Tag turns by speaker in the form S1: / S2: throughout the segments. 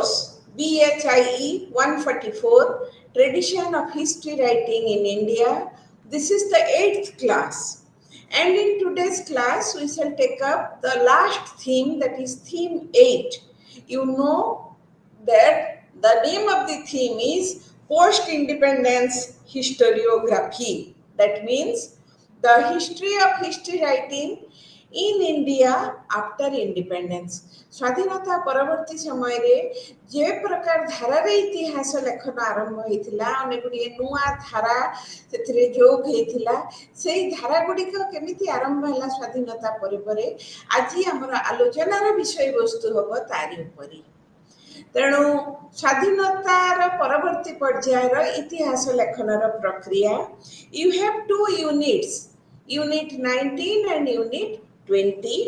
S1: course BHIE 144, Tradition of History Writing in India. This is the 8th class. And in today's class, we shall take up the last theme, that is theme 8. You know that the name of the theme is Post-Independence Historiography. That means the history of history writing in India after independence. स्वाधीनता परवर्ती समय रे जे प्रकार धारा रे इतिहास लेखन आरंभ होइथिला, अनेक गुडी नुआ धारा सेथिरे जोग हेइथिला, सेही धारा गुडी को केमिति आरंभ होला स्वाधीनता परे परे आजि हमर आलोचनार विषय वस्तु हबो तारी उपरी। तेणु स्वाधीनतार परवर्ती पर्यायर इतिहास लेखनर प्रक्रिया, you have two units, unit 19 and unit 20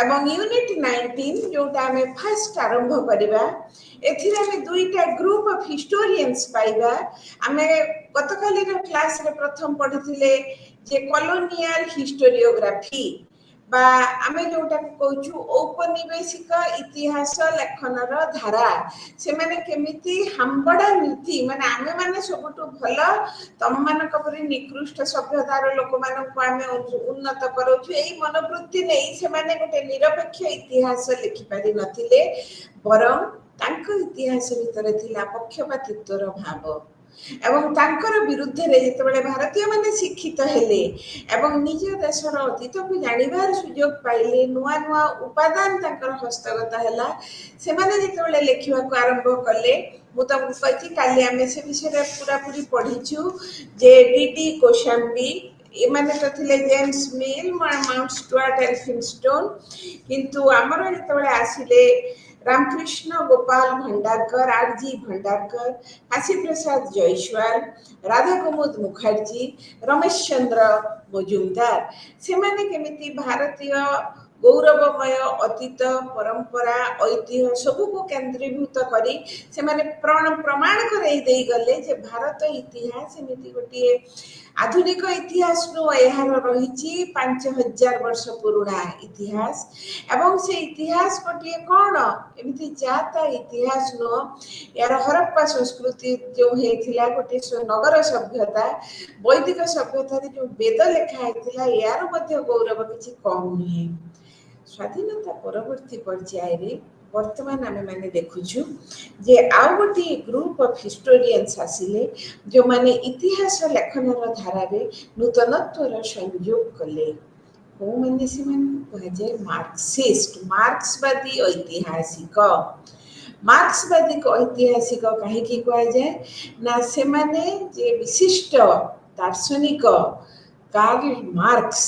S1: एवं यूनिट 19 जोटा हमें फर्स्ट आरंभ करिबा, एथिरे हमें दुईटा ग्रुप ऑफ हिस्टोरियंस पाइबा। हमें गतकाली क्लास रे प्रथम पढ़िथिले जे कॉलोनियल हिस्टोरियोग्राफी बा आमे जोटा कहूछु औपनिवेशिक इतिहास लेखनर धारा, से माने केमिति हाम्बड़ा नीति माने आमे माने सबटु भल तम मानक परि निकृष्ट सभ्यतार लोक मानक आमे उन्नत करूछु, एई मनोवृत्ति नै से माने गोटे निरपेक्ष इतिहास लिखि पारि नथिले, बरं तांको इतिहास भितर थिला पक्षपातित्वर भाव एवं तांकर विरुद्ध रे जेतेबेले भारतीय माने शिक्षित हेले एवं निज देशर अतीत को जानिबार सुयोग पाइले, नुआ नुआ उपादान तांकर हस्तगत हैला, से माने जेतेबेले लेखिबा को आरंभ कले। मु तमु कहि काली आमे से विषय रे पूरा पूरी पढिछु जे डीडी कोशाम्बी एमाने तो थिले जेम्स मिल, माउंट स्टुअर्ट एल्फिंस्टोन, किंतु हमर जेतेबेले आसिले रामकृष्ण गोपाल भंडारकर, आरजी भंडारकर, काशी प्रसाद जयसवाल, राधा कुमुद मुखर्जी, रमेश चंद्र मजुमदार, से माने केमिति भारतीय गौरवमय अतीत परंपरा ऐतिह्य सबू को केंद्रीभूत करी से माने प्रमाण करई देई गले जे भारत इतिहास एमिति गोटे आधुनिक इतिहास नो एहार रहिछि 5000 वर्ष पुराना इतिहास एवं से इतिहास गोटे कोन एमिति जाता इतिहास नो यार हरप्पा संस्कृति जो हेथिला गोटे नगर सभ्यता वैदिक सभ्यता रे जो वेद लेखा हेथिला यार मध्ये गौरव किछि कम नहीं। स्वाधीनता परवर्ती पर्याय रे वर्तमान आमे माने देखुछु जे आउ गोटे ग्रुप ऑफ हिस्टोरियंस आसिले जो माने इतिहास लेखनर धारा रे नूतनत्वर संयोग कले। को माने से माने कह जाय मार्क्सिस्ट, मार्क्सवादी ऐतिहासिक, मार्क्सवादी ऐतिहासिक काहे की कह जाय ना से माने जे विशिष्ट दार्शनिक कार्ल मार्क्स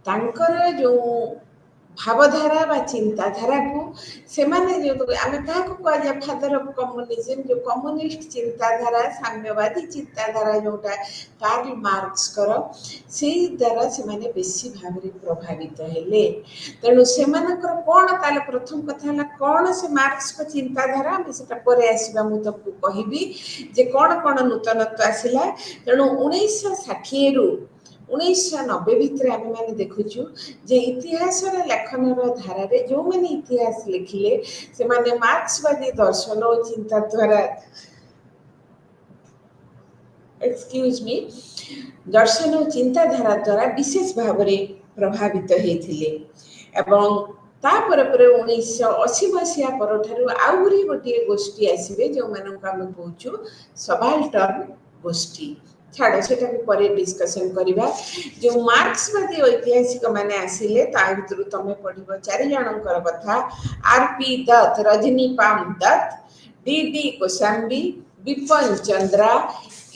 S1: तांकर जो भावधारा बा चिंताधारा को से माने जो आमे का को कह जाय फादर ऑफ कम्युनिज्म, जो कम्युनिस्ट चिंताधारा साम्यवादी चिंताधारा जोटा कार्ल मार्क्स कर से द्वारा से माने बेसी भाबरे प्रभावित हेले। तेणु से मानकर कोन ताले प्रथम कथा हला कोन से मार्क्स को चिंताधारा हम सेटा परे आसीबा मु तमको कहिबी जे कोन कोन नूतनत्व आसिला। तेणु 1960 रु 1990 भितर आमे माने देखुछु जे इतिहास रे लेखनर धारा रे जो माने इतिहास लिखिले से माने मार्क्सवादी दर्शन और चिंता द्वारा एक्सक्यूज मी दर्शन और चिंताधारा द्वारा विशेष भाव रे प्रभावित हेथिले एवं तापर पर 1980 मसिया परठारु आउरी गोटे गोष्ठी आसीबे जो मानक हम कहूछु सबाल्टर्न गोष्ठी। छाड़ सेटा भी परे डिस्कशन करिबा। जो मार्क्सवादी ऐतिहासिक माने आसिले ता भितरु तमे पढिबो 4 जनकर कथा, आरपी दत्त, रजनीकांत दत्त, डीडी कोशाम्बी, विपिन चंद्रा,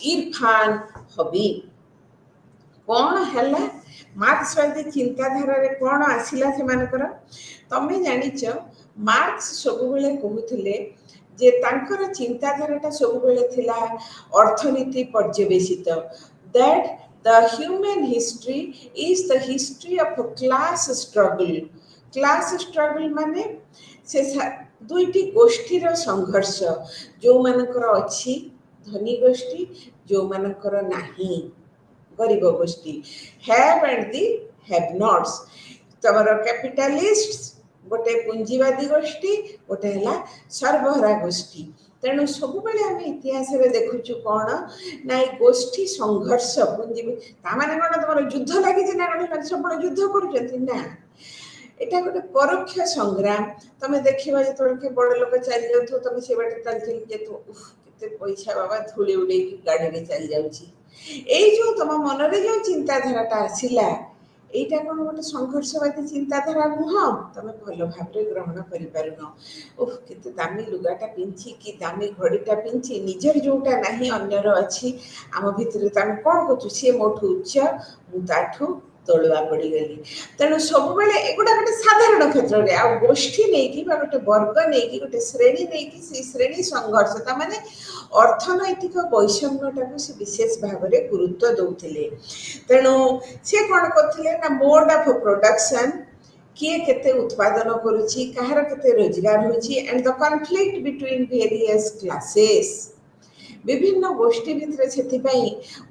S1: इरफान हबीब। कौन हैला मार्क्सवादी चिंताधारा रे कौन आसिला से मानकर तमे जानिच मार्क्स सब बेले कहूथिले जे तांकर चिंताधाराटा सब बेले थिला अर्थनीति पर्यवेसित, that the human history is the history of a class struggle. Class struggle माने से दुईटी गोष्ठीर संघर्ष, जो मानकर अछि धनी गोष्ठी, जो मानकर नाही गरीब गोष्ठी, have and the have nots. तमर कैपिटलिस्ट गोटे पुंजीवादी गोष्ठी गोटे है सर्वहरा गोष्ठी तेणु सब आम इतिहास देखुचु कौन ना गोष्ठी संघर्ष पुंजी ताने कौन तुम युद्ध लगी ना कौन सब युद्ध कर एटा गोटे परोक्ष संग्राम तुम देखा जो बड़ लोक चली जाऊ तुम से बाटे चलते पैसा बाबा धूली उड़े गाड़ी चली जाऊँ तुम मन जो चिंताधारा आसला এইটা কোন গোটে সংঘর্ষবাদী চিন্তাধারা নুহ তুমি ভালো ভাবে গ্রহণ করিপারুন ওহ কেতে দামি লুগাটা পিঞ্চি কি দামি ঘড়িটা পিঞ্চি নিজের যোটা নাহি অন্যর ଅଛି ଆମ ଭିତରେ ତାଙ୍କୁ କ'ଣ କରୁଛୁ ସିଏ ମୋଠୁ ଉଚ୍ଚ ମୁଁ ତାଠୁ ତଳୁଆ ପଡ଼ିଗଲି ତେଣୁ ସବୁବେଳେ ଏଗୁଡ଼ା ଗୋଟେ ସାଧାରଣ କ୍ଷେତ୍ରରେ ଆଉ ଗୋଷ୍ଠୀ ନେଇକି ବା ଗୋଟେ ବର୍ଗ ନେଇକି ଗୋଟେ ଶ୍ରେଣୀ ନେଇକି ସେଇ ଶ୍ରେଣୀ ସଂଘର୍ଷ ତାମାନେ ଅର୍ଥନୈତିକ ବୈଷମ୍ୟଟାକୁ ସେ ବିଶେଷ ଭାବରେ ଗୁରୁତ୍ୱ ଦେଉଥିଲେ ତେଣୁ ସେ କ'ଣ କରୁଥିଲେ ନା ମୋଡ୍ ଅଫ୍ ପ୍ରୋଡକ୍ସନ୍ किए केते उत्पादन करुछि काହାର केते रोजगार होछि and the conflict between various classes विभिन्न गोष्ठी भितर से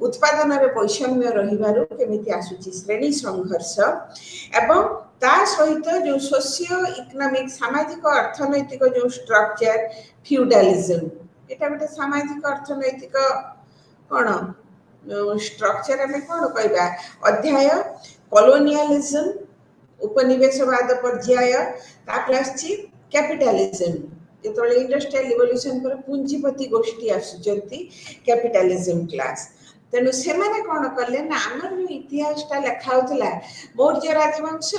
S1: उत्पादन वैषम्य रहिबारु केमिति आसुछि श्रेणी संघर्ष एवं ता सहित जो सोशियो इकोनॉमिक सामाजिक अर्थनैतिक जो स्ट्रक्चर फ्यूडलिज्म एटा गोटे सामाजिक अर्थनैतिक कोन स्ट्रक्चर में कोन कहबा अध्याय कॉलोनियलिज्म उपनिवेशवाद पर्याय ताकलाछि कैपिटलिज्म जो इंडस्ट्रियल रिवोल्यूशन पर पूंजीपति गोष्ठी आसुचंती कैपिटलिज्म क्लास तेणु से कौन कले ना आम जो इतिहासटा लिखा होता मौर्य राजवंश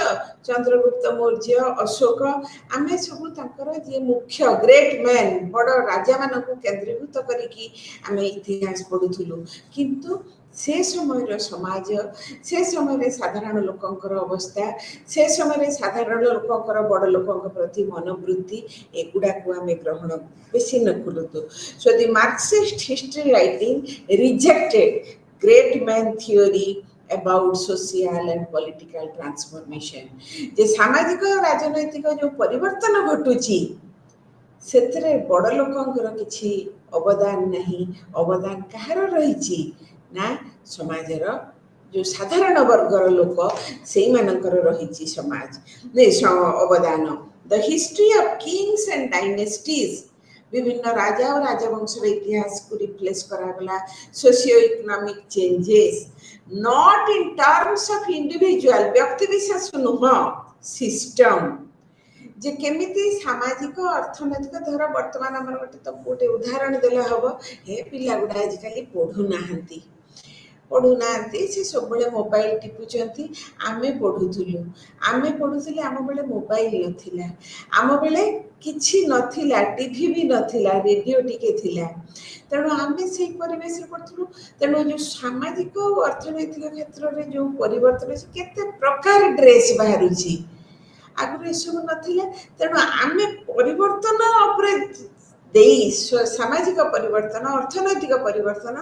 S1: चंद्रगुप्त मौर्य अशोक आम सब जी मुख्य ग्रेट मैन बड़ राजा मान केन्द्रीभूत करके आम इतिहास पढ़ुलु किंतु से समय समाज से समय साधारण लोकंकर अवस्था से समय साधारण लोकंकर बड़ लोकों प्रति मनोवृत्ति एगुड़ा को आम ग्रहण बेसी न करूँ so the Marxist history writing rejected great man theory about social and political transformation जे सामाजिक राजनैतिक जो परिवर्तन घटुची से बड़ लोकंकर किसी अवदान नहीं अवदान कहार रही ना समाजर जो साधारण वर्गर लोक से मानकर रही समाज अवदान the history of kings and dynasties विभिन्न राजा और राजवंश इतिहास को रिप्लेस करागला socio economic changes not in terms of individual व्यक्ति विशेष नुह सिस्टम जे केमिति सामाजिक अर्थनैतिक धर वर्तमान आम गोटे उदाहरण देला हम हे पिला गुड़ा आजिकल पढ़ुना से सब मोबाइल टिपुचंती आमे पढ़ुलु आम बेले मोबाइल नथिला आम बेले किछि नथिला टीवी भी नथिला रेडियो टिके थिला तेणु आम से परिवेश पढ़ुलु तेणु जो सामाजिक अर्थनैतिक क्षेत्र में जो परिवर्तन केते प्रकार ड्रेस बाहर आगु सब ना तेणु आम परिवर्तन सामाजिक परिवर्तन अर्थनैतिक परिवर्तन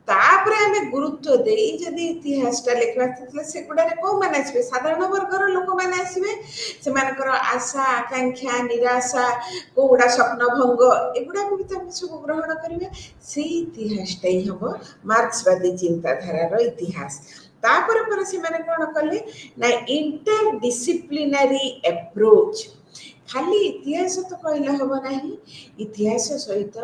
S1: तापरे आमे गुरुत्व देई जदि इतिहासटा लिखा से गुड़ा कौ मैंने आसबे साधारण वर्गर लोक मैंने आसबे से आशा आकांक्षा निराशा कौड़ा स्वप्न भंग एगुड़ा को भी सब ग्रहण करेंगे से इतिहासटा ही हम मार्क्सवादी चिंताधारार इतिहास तापर पर से माने कोन कले ना इंटरडिसिप्लिनरी अप्रोच खाली इतिहास तो कहले हम नहीं इतिहास सहित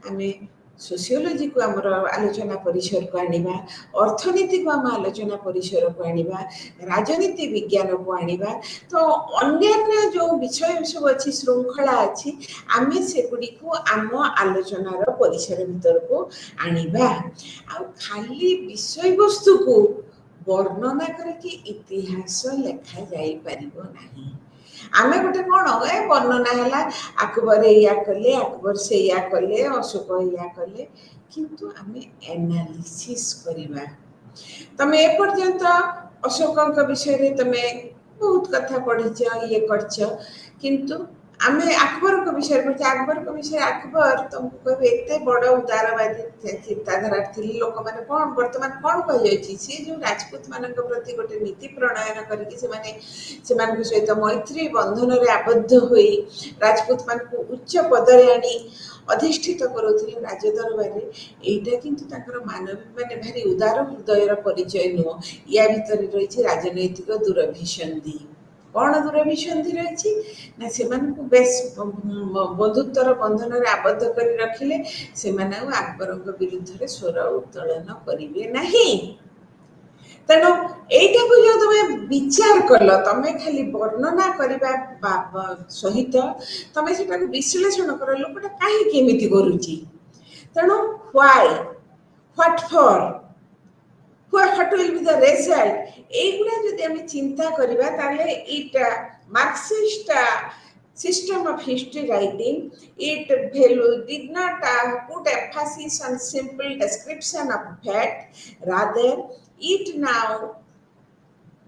S1: आमे सोशियोलॉजी को आमर आलोचना परिसर को आनिबा अर्थनीति को आम आलोचना परिसर को आनिबा राजनीति विज्ञान को आनिबा तो अन्य जो विषय सब अच्छी श्रृंखला अच्छी आम से गुड़ी को आम आलोचनार परिसर भीतर को आनिबा आ खाली विषय वस्तु को वर्णना करके इतिहास लिखा जाई परिबो नहीं आमे गोटे कौन वर्णना है अकबर या कले अकबर से या कले अशोक या कले किंतु आमे एनालिसिस करिबा तमे ए पर्यंत अशोक विषय रे तमे बहुत कथा पढ़िछ ये करछ किंतु आमे अकबर को विषय पढ़िछ अकबर को विषय अकबर तुमको कहबे एते बड़ उदारवादी चिंताधारा थी लोक माने कौन वर्तमान कौन कह जायछि से जो राजपूत मानक प्रति गोटे नीति प्रणयन करके से सहित मैत्री बंधन रे आबद्ध होई राजपूत मान को उच्च पदरे आनी अधिष्ठित करूथिले राजदरबार एटा किंतु ताकर मानवीय माने भारी उदार हृदयर परिचय नुह या भितर रही राजनैतिक दुर्भिसंधि कौन दूरभिसंधि रही ना से बेस बंधुत्वर बंधन आबद्ध कर रखिले से अकबर विरुद्ध स्वर उत्तोलन करेंगे नहीं। तेणु यहीटा को जो तुम विचार कल तुम खाली वर्णना करने सहित तुम से विश्लेषण कर लोकटा कहीं करुच्ची तेणु why what for what will be the result एगुड़ा जदि आम चिंता करबा ताले it Marxist system of history writing it value did not put emphasis on simple description of fact rather it now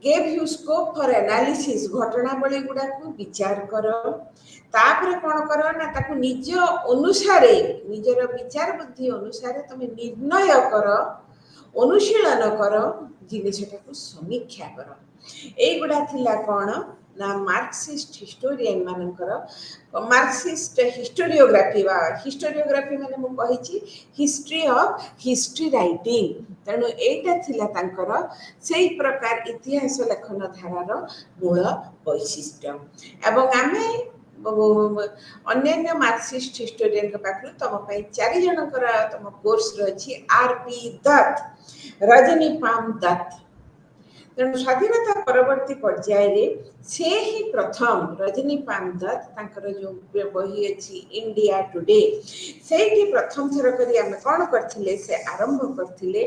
S1: gave you scope for analysis घटनावली गुड़ा को विचार कर तापर कौन कर ना ताकू निज अनुसार निजर विचार बुद्धि अनुसार तुम निर्णय कर अनुशीलन कर जिनटा को समीक्षा कर एगुड़ा थिला कौन ना मार्क्सिस्ट हिस्टोरियन मानकर मार्क्सिस्ट हिस्टोरियोग्राफी माने मु कहिछि हिस्ट्री ऑफ हिस्ट्री राइटिंग तेणु एटा थिला तांकर सेही प्रकार इतिहास लेखन धारार मूल वैशिष्ट्य एवं आमे अन्य मार्क्सिस्ट हिस्टोरियन के पाखरु तम पई 4 जनकर तम कोर्स रछि आरपी दत्त रजनी पाम दत्त तेणु स्वाधीनता परवर्ती पर्याय से ही प्रथम रजनी पाम दत्त तांकर जो बही अच्छी इंडिया टुडे से प्रथम थर करी आमे कौन करथिले से आरंभ करथिले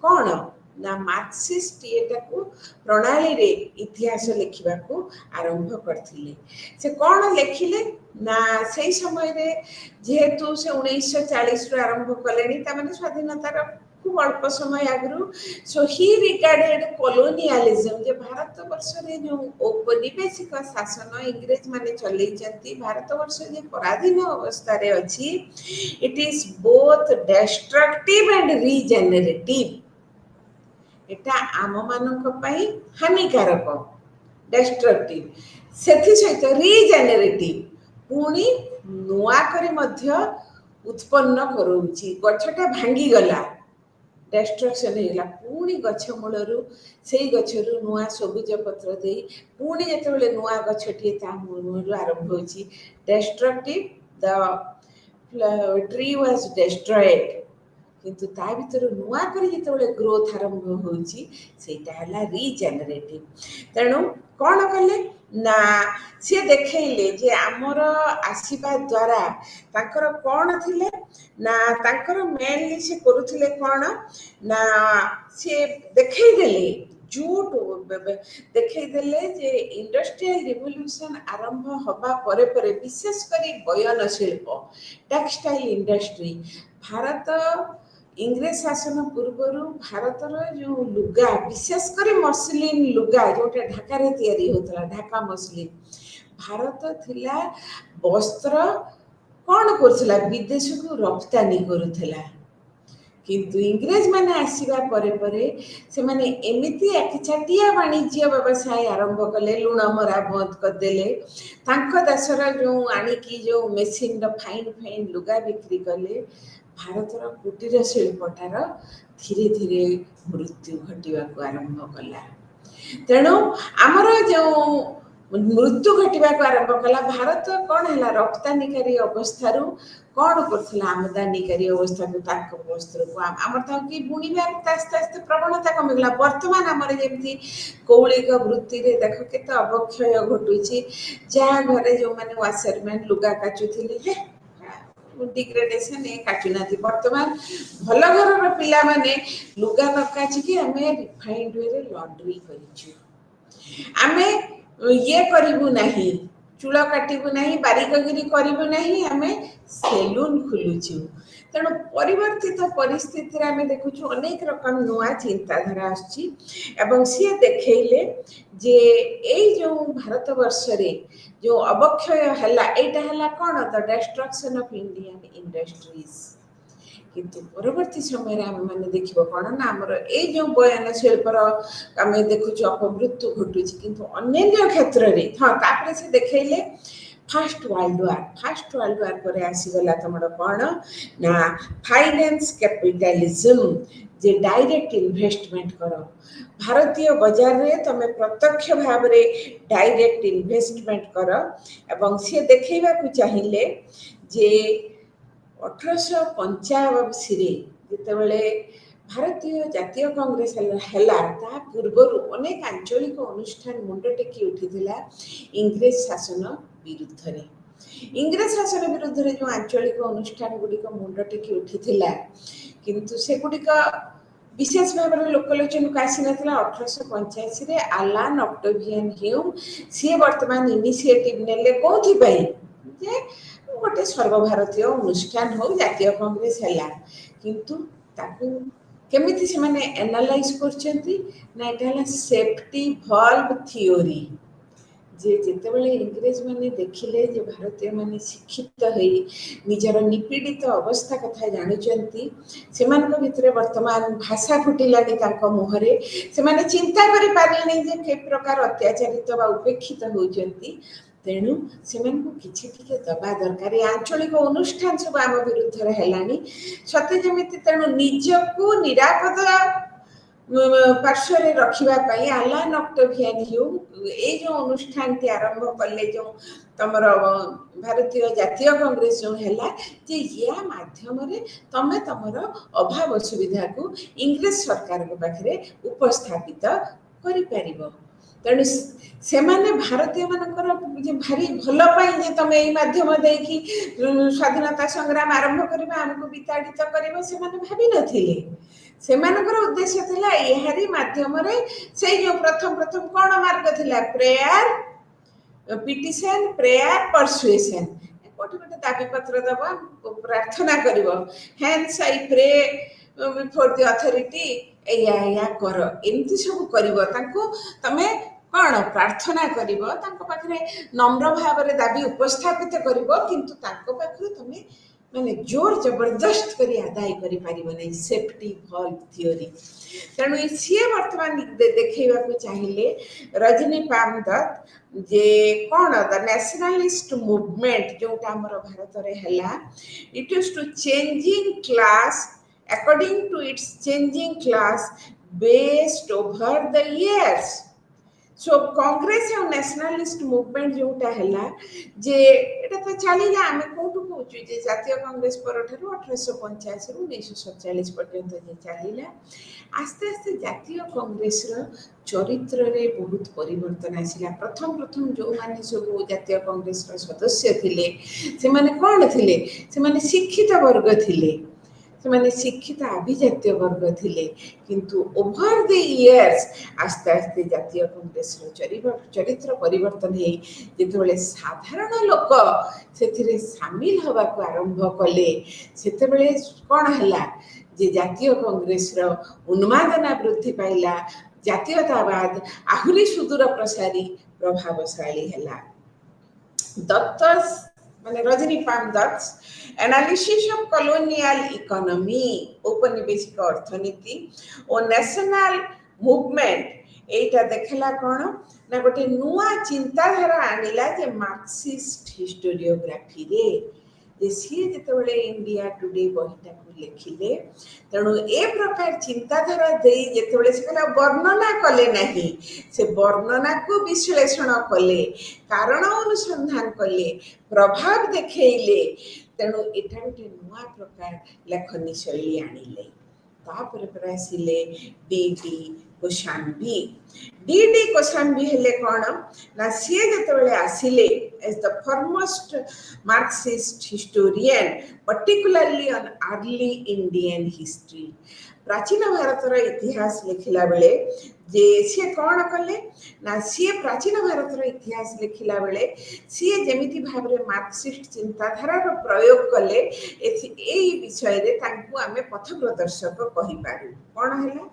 S1: कौन ना मार्क्सिस्ट को प्रणाली रे इतिहास लिखा को आरंभ करथिले से कौन लिखिले ना से समय रे जेहेतु से 1940 रु आरंभ कलेनी ता माने स्वाधीनतार खूब अल्प समय आगु सो ही रिगार्डेड कॉलोनियलिज्म जे भारत वर्ष रे जो औपनिवेशिक शासन इंग्रेज माने चलै जंती भारत वर्ष जे पराधीन अवस्था रे अछि it is both destructive and regenerative एटा आम मानक पई हानिकारक डिस्ट्रक्टिव सेथि सहित रीजेनरेटिव पुणी नुआ करी मध्य उत्पन्न करूची गछटा भांगी गला डिस्ट्रक्शन होगा पुणी गछ मूलरू से गचरू नुआ सबुज पत्र दे पुणी जिते नुआ गछटी मूलरू आरंभ हो destructive the tree was destroyed किंतु ता भीतर नुआ करी जिते ग्रोथ आरंभ होची सेटा हला रीजेनरेटिव तेणु कौन कले ना सी देखले जे आमर आसीबा द्वारा तांकर कौन थिले ना तांकर मेनली से करुथिले कौन ना से देखैदेले झूठ देखैदेले जे इंडस्ट्रियल रिवोल्यूशन आरंभ हबा परे परे विशेष करी बयन शिल्प टेक्सटाइल इंडस्ट्री भारत इंग्रेज शासन पूर्वर भारतर जो लुगा विशेषकर मसलिन लुगा जोटा ढाका रे तैयारी होतला ढाका मसलिन भारत थिला वस्त्र कौन करथिला विदेश को रप्तानी करुथिला किंतु इंग्रेज माने आसीबा परे परे से माने एमिति एकचाटिया वाणिज्य व्यवसाय आरंभ कले लुण मरा बंद कर देले तांको देशर जो आनी की जो मेसिन द फाइन फाइन लुगा बिक्री कले भारतर कुटीर शिल्पटार धीरे धीरे मृत्यु घटवा को आरंभ कला तेणु आमर जो मृत्यु घटवा को आरंभ कला भारत कौन है रप्तानिकारी अवस्था कौन करथिला आमदानीकारी अवस्था को ताक वस्त्र को आमर था कि बुणीबार आस्ते आस्ते प्रवणता कमिगला वर्तमान आमर जेमती कौलिक वृत्ति रे देख केते अवक्षय घटुची जा घरे जो माने वाशरमैन लुगा काचुथिले हे डिग्रेडेशन ए काटुना वर्तमान भल घर पिला माने लुगा न काचिकी आमे रिफाइंड वे रे लॉन्ड्री करिछु आमे ये करिबु नाही चूल काटिबु नाही बारिकगिरी करिबु नाही आमे सेलून खुलुछु तेणु परिवर्तित परिस्थिति रे आमे देखुछु अनेक रकम नुआ चिंताधारा आछि एवं सी देखैले जे ए जो भारत वर्ष रे जो अवक्षय हला एटा हला कोन the destruction of Indian industries किंतु परवर्ती समय आम मैंने देखिबो कोन ना हमर ए जो बयान शिल्पर आमे देखुछु अपमृत्यु घटुछि किंतु अन्य क्षेत्र रे हां तापरे से देखैले फास्ट वर्ल्ड वार पर आसीगला तुम कौन ना फाइनेंस कैपिटलिज्म जे डायरेक्ट इन्वेस्टमेंट कर भारतीय बाजार रे तमे प्रत्यक्ष भाव रे डायरेक्ट इन्वेस्टमेंट कर एवं सी देखा चाहिए जे 1885 जितेबले भारतीय जातीय कांग्रेस है पूर्व अनेक आंचलिक अनुष्ठान मुंड टेकी उठीला इंग्रेज शासन विरुद्ध रे इंग्रेज शासन विरुद्ध रे जो आंचलिक अनुष्ठान गुड़िक मुंड टेकी उठीला किंतु से गुड़िक विशेष भाव में लोकलोचन को आसी ना 1885 आलान ऑक्टेवियन ह्यूम सी वर्तमान इनिशिएटिव नेले कोथि पई जे गोटे सर्वभारतीय अनुष्ठान हो जातीय कांग्रेस है किंतु ताकू केमिति से माने एनालाइज करछंती ना एटा सेफ्टी वाल्व थ्योरी जे जेतेबेले इंग्रेज माने देखिले जे भारतीय माने शिक्षित होई निजर निपीड़ित अवस्था कथा जानुचंती सेमानक भितरे वर्तमान भाषा फुटिलानी तांको मुहरे से माने चिंता करि पारिले जे के प्रकार अत्याचारित बा उपेक्षित होउचंती तेणु से किसी टिके दबा दरकार आंचलिक अनुष्ठान सब आम विरुद्ध है सत्य जमी तेणु निजको निरापद पार्श्व रखापी आलान ऑक्टेवियन ह्यूम ये जो अनुष्ठान टी आरंभ कले जो तमर भारतीय जातीय कांग्रेस जो है जे या माध्यम तमे तमर अभाव असुविधा को इंग्रेज सरकार को पाखे उपस्थापित कर तेणु से माने भारतीय मानकर भारी भल पाई तमे यही माध्यम देखी स्वाधीनता संग्राम आरंभ करबा हमको विताड़ित करबा से माने भाबी नथिले से मानकर उद्देश्य थिला एहारी माध्यम रे से जो प्रथम प्रथम कोन मार्ग थिला प्रेयर पिटिशन प्रेयर परसुएशन कोठी कोठी दाबी पत्र दबा प्रार्थना करबो hence I pray before the authority या कर एमती सब करबो ताको तमे कौन प्रार्थना करिवो तांको पाखरे नम्र भाव रे दाबी उपस्थापित करिवो किंतु तांको पाखरे तमे माने जोर जबरदस्त करी आदाय करि पारिबो नै सेफ्टी वाल्व थ्योरी तेणु सी वर्तमान देखैबा को चाहिए रजनी पामदत्त जे कौन द नेशनलिस्ट मूवमेंट जोटा हमर भारत रे हला it is to changing class according to its changing class based over the years so Congress और नेशनलिस्ट मूवमेंट जोटा है जे एटा तो चलीला आम कौटू कहूँ जे जातीय कांग्रेस पर 1885 रु 1947 पर्यंत जे चलीला आस्ते आस्ते जातीय कांग्रेस चरित्र रे बहुत परिवर्तन आसिला प्रथम प्रथम जो माने सब जातीय कांग्रेस सदस्य थिले से माने कौन थिले से माने शिक्षित वर्ग थिले से माने शिक्षित अभिजातीय वर्ग थिले किंतु ओवर द इयर्स आस्ते आस्ते जातीय कांग्रेस चरित्र परिवर्तन है जेतेबेले साधारण लोक सेथिरे शामिल होबा को आरंभ कले सेतेबेले कोन हला जे जातीय कांग्रेस उन्मादना वृद्धि पाइला जातीयतावाद आहुरी सुदूर प्रसारी प्रभावशाली हला दत्तस माने Rajni पामदत्त analysis of colonial economy औपनिवेशिक अर्थनीति और नेशनल मूवमेंट एटा देखला कोन ना गोटे नुआ चिंताधारा आनिला जे मार्क्सिस्ट हिस्टोरियोग्राफी रे जे सी जेतेबेले इंडिया टुडे बहिटा को लिखिले तेणु ए प्रकार चिंताधारा दे जेतेबेले से कला वर्णना कले नहीं से वर्णना को विश्लेषण कले कारण अनुसंधान कले प्रभाव देखेले तेणु एटा गोटे नुआ प्रकार लेखनी शैली आनिले तापर पर आसिले डीडी कोशाम्बी हेले कोन ना सी जेतेबेले आसिले as the foremost Marxist historian particularly on early Indian history प्राचीन भारतर इतिहास लिखिला बेले जे सी कौन कले ना सी प्राचीन भारतर इतिहास लिखिला बेले सी जेमिति भाव रे मार्क्सिस्ट चिंताधारा प्रयोग कले एई विषय रे तांकु आमे पथ प्रदर्शक कहि पारू कोन हैला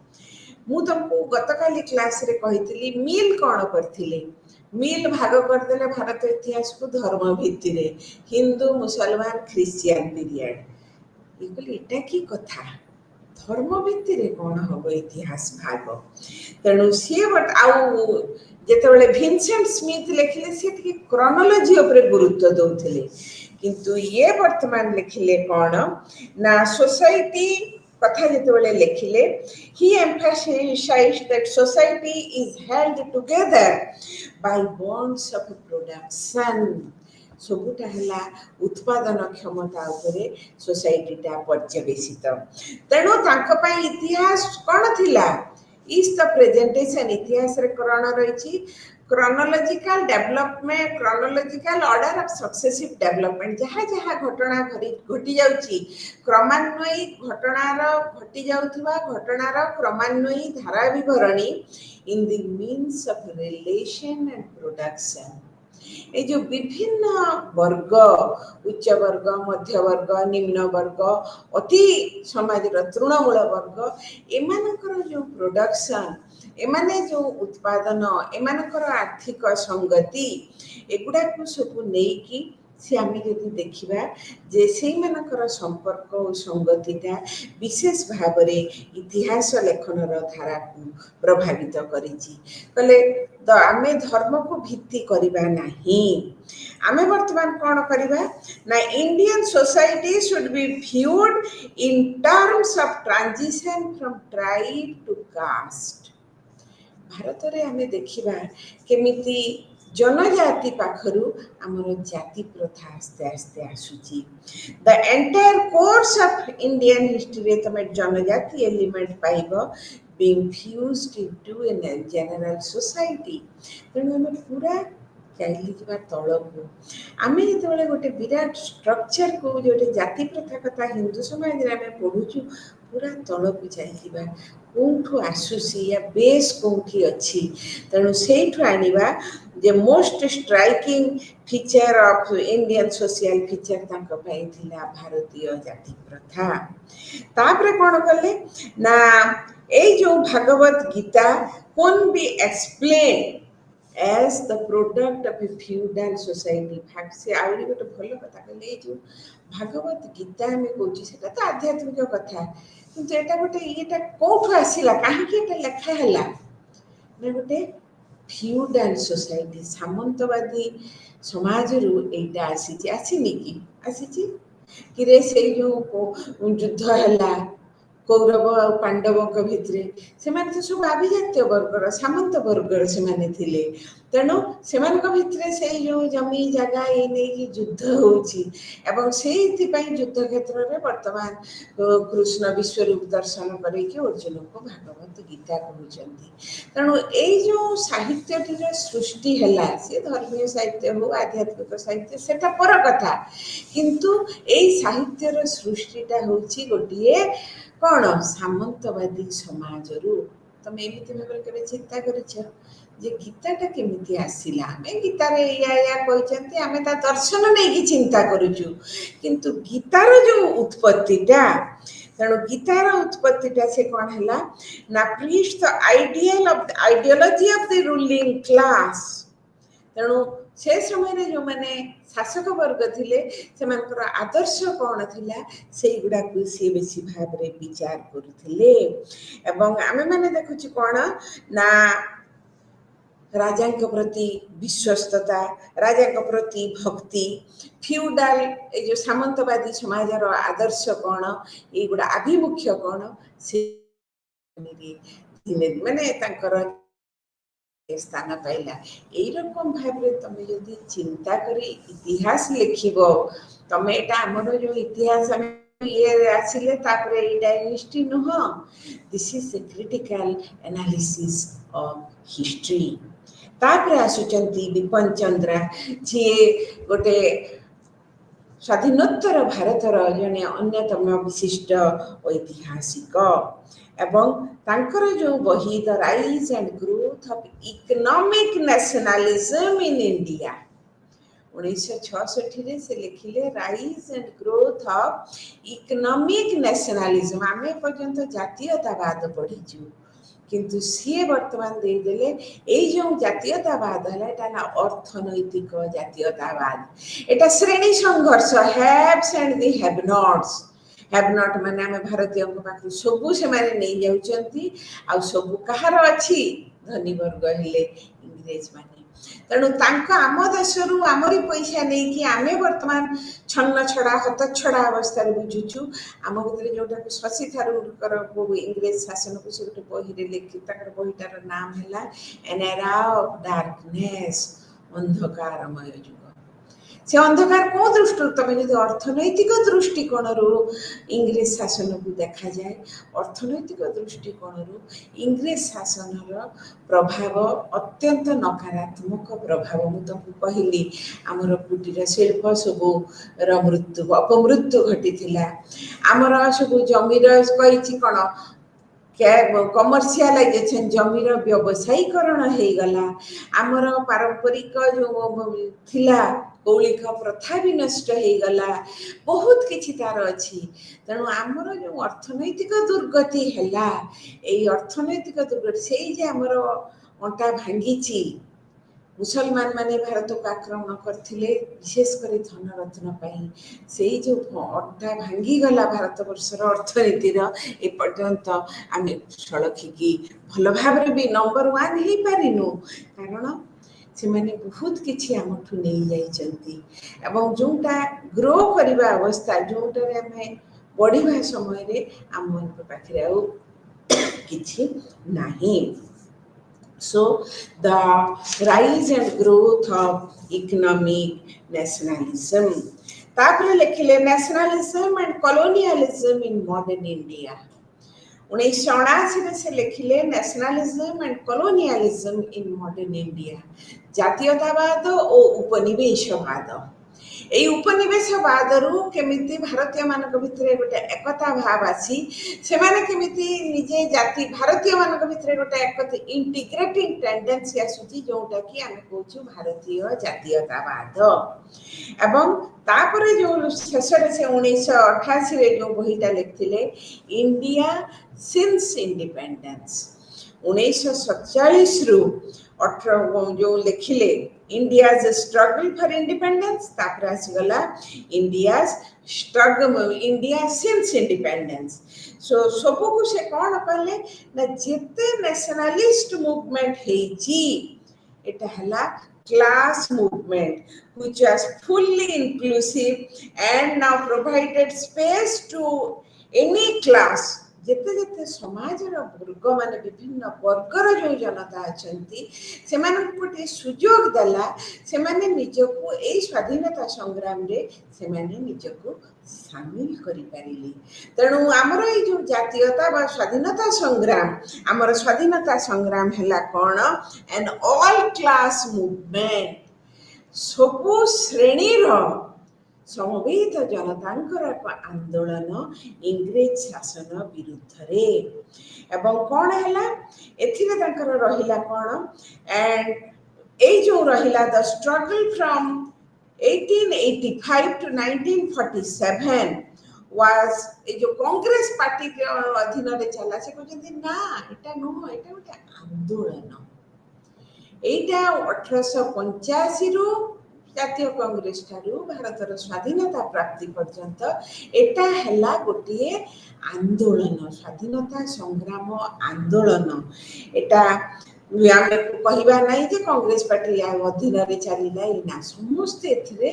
S1: मु तुमको गतकाली क्लास रे कहितली मिल कौन करथिले मिल भाग करदेले भारत इतिहास को धर्म भित्ति रे हिंदू मुसलमान क्रिश्चियन पीरियड इकुल एटा की कथा धर्म भित्ति रे कौन हम इतिहास भाग तेणु सी बट आउ ଯେତେବେଳେ ଭିନସେଣ୍ଟ ସ୍ମିଥ ଲେଖିଲେ ସେ ଟିକେ କ୍ରୋନୋଲୋଜି ଉପରେ ଗୁରୁତ୍ୱ ଦଉଥିଲେ, କିନ୍ତୁ ଇଏ ବର୍ତ୍ତମାନ ଲେଖିଲେ କ'ଣ ନା ସୋସାଇଟି କଥା ଯେତେବେଳେ ଲେଖିଲେ he emphasized that society is held together by bonds of production. ସବୁଟା ହେଲା ଉତ୍ପାଦନ କ୍ଷମତା ଉପରେ ସୋସାଇଟିଟା ପର୍ଯ୍ୟବେସିତ। ତେଣୁ ତାଙ୍କ ପାଇଁ ଇତିହାସ କ'ଣ ଥିଲା? Is the presentation. ଇତିହାସରେ କ'ଣ ରହିଛି? Chronological development, chronological order of ସକ୍ସେସିଭ development. ଯାହା ଯାହା ଘଟଣା ଘଟି ଯାଉଛି, କ୍ରମାନ୍ୱୟୀ ଘଟି ଯାଉଥିବା ଘଟଣାର କ୍ରମାନ୍ୱୟୀ ଧାରା ବିବରଣୀ in the means of relation and production. এই যে বিভিন্ন বর্গ, উচ্চ বর্গ, মধ্যবর্গ, নিম্ন বর্গ, অতি সমাজের তৃণমূল বর্গ, এমানଙ୍କର ଯେଉଁ ପ୍ରୋଡକ୍ସନ, ଏମାନେ ଯେଉଁ ଉତ୍ପାଦନ, ଏମାନଙ୍କର ଆର୍ଥିକ ସଂଗତି, ଏଗୁଡ଼ାକୁ ସବୁ ନେଇକି ସେ ଆମେ ଯଦି ଦେଖିବା ଯେ ସେଇମାନଙ୍କର ସମ୍ପର୍କ ଓ ସଂଗତିଟା ବିଶେଷ ଭାବରେ ଇତିହାସ ଲେଖନର ଧାରାକୁ ପ୍ରଭାବିତ କରିଛି। କହିଲେ ଆମେ ଧର୍ମକୁ ଭିତ୍ତି କରିବା ନାହିଁ, ଆମେ ବର୍ତ୍ତମାନ କ'ଣ କରିବା ନା Indian society should be viewed in terms of transition from tribe to caste. ଭାରତରେ ଆମେ ଦେଖିବା କେମିତି ଜନଜାତି ପାଖରୁ ଆମର ଜାତି ପ୍ରଥା ଆସ୍ତେ ଆସ୍ତେ ଆସୁଛି। The entire course of Indian ହିଷ୍ଟ୍ରିରେ ତମେ ଜନଜାତି ଏଲିମେଣ୍ଟ ପାଇବ being fused into a general society। ତେଣୁ ଆମେ ପୁରା ଚାଲିଯିବା ତଳକୁ। ଆମେ ଯେତେବେଳେ ଗୋଟେ ବିରାଟ ଷ୍ଟ୍ରକ୍ଚରକୁ, ଗୋଟେ ଜାତି ପ୍ରଥା କଥା ହିନ୍ଦୁ ସମାଜରେ ଆମେ ପଢ଼ୁଛୁ, ପୁରା ତଳକୁ ଚାଲିଯିବା। କେଉଁଠୁ ଆସୁଛି, ୟା ବେସ୍ କେଉଁଠି ଅଛି? ତେଣୁ ସେଇଠୁ ଆଣିବା ଯେ most striking feature of Indian social feature ତାଙ୍କ ପାଇଁ ଥିଲା ଭାରତୀୟ ଜାତି ପ୍ରଥା। ତାପରେ କ'ଣ କଲେ ନା এই ଯେଉଁ Bhagavata Gita can be explained as the product of a feudal society। ସେ ଆହୁରି ଗୋଟେ ଭଲ କଥା କହିଲେ, ଏଇ ଯେଉଁ ଭାଗବତ ଗୀତା ଆମେ କହୁଛୁ ସେଟା ତ ଆଧ୍ୟାତ୍ମିକ କଥା, କିନ୍ତୁ ଏଟା ଗୋଟେ ଇଏଟା କୋଉଠୁ ଆସିଲା, କାହିଁକି ଏଟା ଲେଖା ହେଲା ନା ଗୋଟେ ଫିଉଡାଲ ସୋସାଇଟି, ସାମନ୍ତବାଦୀ ସମାଜରୁ ଏଇଟା ଆସିଛି। ଆସିନି କି? ଆସିଛି କିରେ ସେଇ ଯେଉଁ ଯୁଦ୍ଧ ହେଲା କୌରବ ଆଉ ପାଣ୍ଡବଙ୍କ ଭିତରେ, ସେମାନେ ତ ସବୁ ଆଭିଜାତ୍ୟ ବର୍ଗର, ସାମନ୍ତ ବର୍ଗର ସେମାନେ ଥିଲେ। ତେଣୁ ସେମାନଙ୍କ ଭିତରେ ସେଇ ଯେଉଁ ଜମି ଜାଗା ଏଇ ନେଇକି ଯୁଦ୍ଧ ହେଉଛି, ଏବଂ ସେଇଥିପାଇଁ ଯୁଦ୍ଧ କ୍ଷେତ୍ରରେ ବର୍ତ୍ତମାନ କୃଷ୍ଣ ବିଶ୍ୱରୂପ ଦର୍ଶନ କରେଇକି ଅର୍ଜୁନଙ୍କୁ ଭାଗବତ ଗୀତା କହୁଛନ୍ତି। ତେଣୁ ଏଇ ଯେଉଁ ସାହିତ୍ୟଟିର ସୃଷ୍ଟି ହେଲା, ସେ ଧର୍ମୀୟ ସାହିତ୍ୟ ହଉ ଆଧ୍ୟାତ୍ମିକ ସାହିତ୍ୟ ସେଟା ପର କଥା, କିନ୍ତୁ ଏଇ ସାହିତ୍ୟର ସୃଷ୍ଟିଟା ହେଉଛି ଗୋଟିଏ କ'ଣ ସାମନ୍ତବାଦୀ ସମାଜରୁ। ତମେ ଏମିତି ଭାବରେ କେବେ ଚିନ୍ତା କରିଛ ଯେ ଗୀତାଟା କେମିତି ଆସିଲା? ଆମେ ଗୀତାରେ ଏଇଆ କହିଛନ୍ତି, ଆମେ ତା ଦର୍ଶନ ନେଇକି ଚିନ୍ତା କରୁଛୁ, କିନ୍ତୁ ଗୀତାର ଯେଉଁ ଉତ୍ପତ୍ତିଟା, ତେଣୁ ଗୀତାର ଉତ୍ପତ୍ତିଟା ସେ କ'ଣ ହେଲା ନା preach the ideology of the ruling class. ତେଣୁ ସେ ସମୟରେ ଯେଉଁମାନେ ଶାସକ ବର୍ଗ ଥିଲେ ସେମାନଙ୍କର ଆଦର୍ଶ କ'ଣ ଥିଲା, ସେଇଗୁଡ଼ାକୁ ସିଏ ବେଶୀ ଭାବରେ ବିଚାର କରୁଥିଲେ। ଏବଂ ଆମେମାନେ ଦେଖୁଛୁ କ'ଣ ନା ରାଜାଙ୍କ ପ୍ରତି ବିଶ୍ୱସ୍ତତା, ରାଜାଙ୍କ ପ୍ରତି ଭକ୍ତି, ଫିଉଡାଲ ଏଇ ଯେଉଁ ସାମନ୍ତବାଦୀ ସମାଜର ଆଦର୍ଶ କ'ଣ, ଏଇଗୁଡ଼ା ଆଭିମୁଖ୍ୟ କ'ଣ, ସେ ମାନେ ତାଙ୍କର ସ୍ଥାନ ପାଇଲା। এইরকম ভাবে তুমি যদি চিন্তা করে ইতিহাস লেখিব, তমে এটা আমার যে ইতিহাস আমি ইয়ে আসলে তারপরে এইটা history Nuh, this is a critical analysis of history. তারপরে আসুচন্তি বিপিন চন্দ্র, যিয়ে গোটে স্বাধীনোত্তর ভারতর জনে অন্যতম বিশিষ্ট ঐতিহাসিক। এবং ତାଙ୍କର ଯେଉଁ ବହି the rise and growth of economic nationalism in India, 1966ରେ ସେ ଲେଖିଲେ rise and growth of economic nationalism. ଆମେ ଏପର୍ଯ୍ୟନ୍ତ ଜାତୀୟତାବାଦ ପଢ଼ିଛୁ, କିନ୍ତୁ ସିଏ ବର୍ତ୍ତମାନ ଦେଇଦେଲେ ଏଇ ଯେଉଁ ଜାତୀୟତାବାଦ ହେଲା, ଏଟା ହେଲା ଅର୍ଥନୈତିକ ଜାତୀୟତାବାଦ। ଏଟା ଶ୍ରେଣୀ ସଂଘର୍ଷ, haves and the have nots. Have not ମାନେ ଆମେ ଭାରତୀୟଙ୍କ ପାଖରୁ ସବୁ ସେମାନେ ନେଇଯାଉଛନ୍ତି, ଆଉ ସବୁ କାହାର ଅଛି? ଧନୀ ବର୍ଗ ହେଲେ इंग्रेज माने तेणु आम देशरू आमरी पैसा नहीं कि आमे वर्तमान छन्न छड़ा हत छड़ा अवस्था बुझुचु आम भीतर जोटा शशि थारूर इंग्रेज शासन को से गोटे बही लिखित बहीटार नाम है एन एरा ऑफ डार्कनेस अंधकारमय युग से अंधकार कौ दृष्टि तुम जो अर्थनैतिक दृष्टिकोण इंग्रेज शासन को देखा जाए अर्थनैतिक दृष्टिकोण इंग्रेज शासन प्रभाव अत्यंत नकारात्मक प्रभाव मुझे तुमको कहली आमर कुटीर शिल्प सबू मृत्यु अपमृत्यु घटी आमर सब जमीर कही कौन कमर्शियलाइजेशन जमीर व्यवसायीकरण हो गला आमर पारंपरिक जो थिला कौलिक प्रथा भी नष्ट हो गला बहुत किछि तार अछि तेणु आमर जो अर्थनैतिक दुर्गति हैला एई अर्थनैतिक दुर्गति से जे आमर अंटा भांगी मुसलमान माने भारत को आक्रमण करथिले विशेषकर धन रत्न पाई से जो अंटा भांगी गला भारत वर्षर अर्थनीतिर ए पर्यंत आमे सड़खिकी भल भाव भी नंबर 1 हो पारिनु कारण से माने बहुत किछि आमठु नहीं जाइचंती एवं जोटा ग्रो करिबा अवस्था जोटारे आमे बढ़िबा समय रे आम मन पाखरे आ किछि नाही so the rise and growth of economic nationalism तापरे लिखिले nationalism and colonialism in modern India 1979 से लिखिले nationalism and colonialism in modern India जातीयतावाद और उपनिवेशवाद এই উপনিবেশবাদरू केमिति भारतीय मानक भितरे गोटे एकता भाव आसी सेमाने केमिति निजे जाति भारतीय मानक भितरे गोटे एकता इंटीग्रेटिंग टेंडेंसी आसुची जोटा कि आमे कहूछु भारतीय जातीयतावाद एवं तापरे जो शेषरे से 1988 रे जो बहीटा लिखथिले इंडिया सिंस इंडिपेंडेंस 1947 रु 18 जो लिखिले India's struggle for independence तापर आसीगला India's struggle India since independence so सबो को से कौन कहले ना जेते नेशनलिस्ट मूवमेंट हेची एटा हला class movement which was fully inclusive and now provided space to any class जेते जेते समाजर वर्ग माने विभिन्न वर्गर जो जनता अछंती से माने गोटे सुयोग दला से माने निजको ए स्वाधीनता संग्राम रे से माने निजको शामिल करि पारिले तेणु हमर ए जो जातीयता बा स्वाधीनता संग्राम हमर स्वाधीनता संग्राम हैला कोन एन ऑल क्लास मूवमेंट सबु श्रेणी रो समवेत जनतांकर एक आंदोलन इंग्रेज शासन विरुद्ध रे एवं कौन हैला एथिरे तांकर रहिला कौन एंड ए जो रहिला the struggle from 1885 to 1947 was a जो कांग्रेस पार्टी के अधीन रे चला से कहते ना एटा नो एटा गोटे आंदोलन एटा 1885 रु जातीय कांग्रेस ठारू भारतर स्वाधीनता प्राप्ति पर्यंत एटा हैला गोटे आंदोलन स्वाधीनता संग्राम आंदोलन एटा आमे कहबा नहीं जे कांग्रेस पार्टी अधीन रे चलीला ना समस्त एथिरे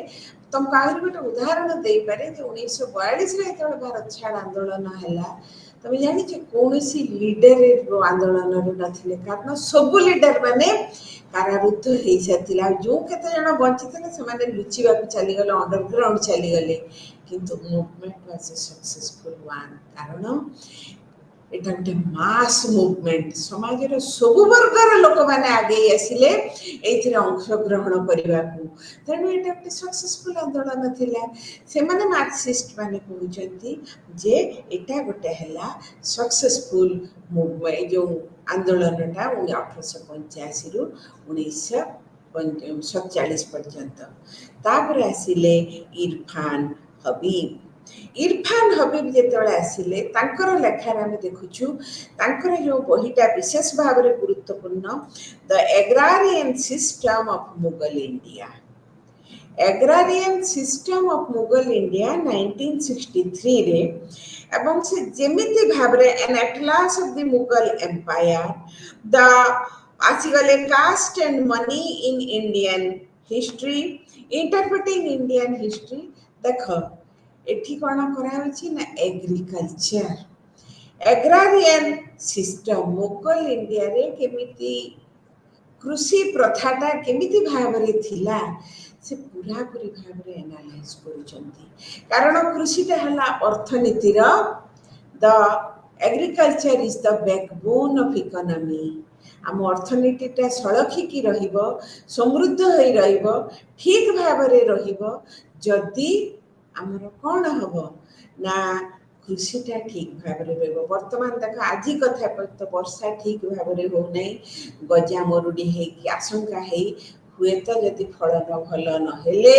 S1: तुम काहर गोटे उदाहरण दे पारे जे 1942 रे तो भारत छाड़ आंदोलन हैला तुम जानि जे कोनोसी लीडर आंदोलन रे नथिले कारण सब लीडर माने कारारुद्ध हो जाता जो केते जन बंचिते से माने लुचिबा चली गले अंडरग्राउंड चली गले किंतु मूवमेंट वाज सक्सेसफुल वन कारण एटा गोटे मास मूवमेंट समाजर सब वर्गर लोक माने आगे आसिले एथिरे अंशग्रहण करबा को तेणु एटा गोटे सक्सेसफुल आंदोलन थिला से माने मार्क्सिस्ट माने कहउचंती जे एटा गोटे हैला सक्सेसफुल मूवमेंट जो आंदोलनटा 1885 रु 1947 पर्यंत तापर आसिले इरफान हबीब जेतले आसिले तांकर लेखार आमे देखुछु तांकर जो बहीटा विशेष भाव रे गुरुत्वपूर्ण the agrarian system of Mughal India agrarian system of Mughal India 1963 रे एवं से जेमिति भाव रे an atlas of the Mughal empire the आसीगले caste and money in Indian history interpreting Indian history देख एठी कौन कराउछि ना agriculture agrarian system Mughal India रे केमिति कृषि प्रथाटा केमिति भावरे थिला से पूरा पूरी भावरे एनालाइज करूछंती कारण कृषिटा हला अर्थनीतिर the agriculture is the backbone of economy आम अर्थनीतिटा सड़खिकी रहिबो समृद्ध होई रहिबो ठीक भावरे रहिबो जदि आमर कौन हबो ना कृषिटा ठीक भावरे रहिबो वर्तमान देख आज कथा तो वर्षा ठीक भावरे हो नै गजा मरुडी हे कि आशंका हे हुए तो जदि फलन भल न हेले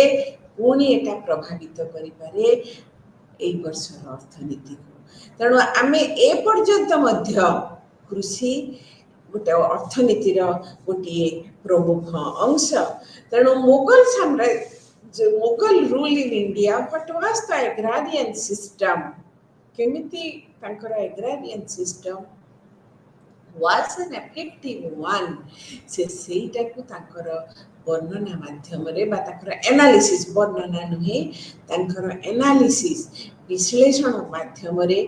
S1: पुणी एटा प्रभावित करि पारे एई वर्षर अर्थनीति को तेणु आमे ए पर्यंत मध्य कृषि गोटे अर्थनीतिर गोटे प्रमुख अंश तेणु मुगल साम्राज्य Mughal rule in India what was the agrarian system केमिति तांकर agrarian system was an effective one से सेटा को तांकर वर्णना माध्यम रे बा तांकर एनालिसिस वर्णना नुहे तांकर एनालिसिस विश्लेषण माध्यम रे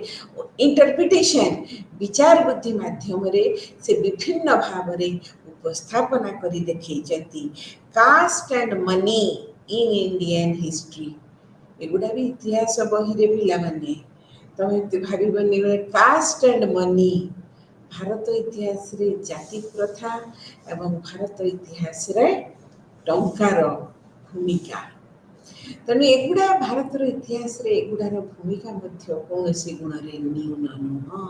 S1: इंटरप्रिटेशन विचार बुद्धि माध्यम रे से विभिन्न भाव रे उपस्थापना करी देखैचंती caste and money in Indian history एगुडा भी इतिहास बही रे पिला माने तमे भाबिबनी कास्ट एंड मनी भारत इतिहास रे जाति प्रथा एवं भारत इतिहास रे टंकार भूमिका तेणु एगुड़ा भारत इतिहास रे एगुड़ार भूमिका मध्य कौनसी गुण रे न्यून नुह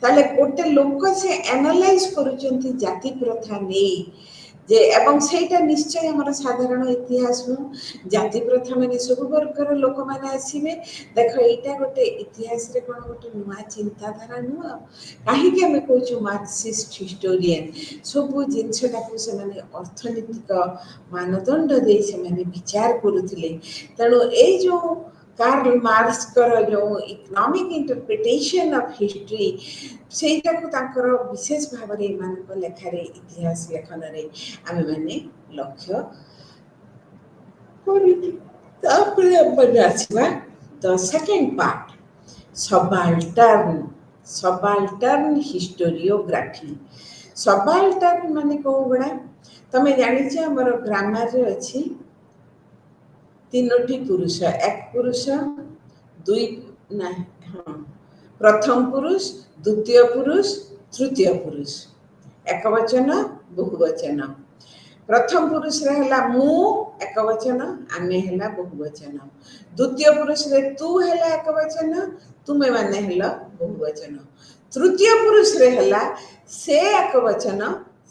S1: ताले गोटे लोक से एनालाइज करूचंती जाति प्रथा नै जे एवं सेटा निश्चय हमर साधारण इतिहास नु जाति प्रथा माने सब वर्गर लोक माने आसीबे देखो एटा गोटे इतिहास रे कोन गोटे नुआ चिंता धारा नु काहे के हम कहूछु मार्क्सिस्ट हिस्टोरियन सब जिनसटा को से माने अर्थनीतिक मानदंड दे से माने विचार करूथिले तेणु ए जो कार्ल मार्क्स कर जो इकोनॉमिक इंटरप्रिटेशन ऑफ हिस्ट्री सेटा को तांकर विशेष भाव रे मान को लेखा रे इतिहास लेखन रे आमे माने लक्ष्य करी तापरे अपन आसीबा the second part subaltern historiography subaltern माने को बडा तमे जानि छ हमर ग्रामर रे अछि तीनोटी पुरुष एक पुरुष दुई ना हाँ प्रथम पुरुष द्वितीय पुरुष तृतीय पुरुष एक वचन बहुवचन प्रथम पुरुष रे हला मु एक वचन आमे हला बहुवचन द्वितीय पुरुष रे तू हला एक वचन तुमे माने हला बहुवचन तृतीय पुरुष रे हला से एक वचन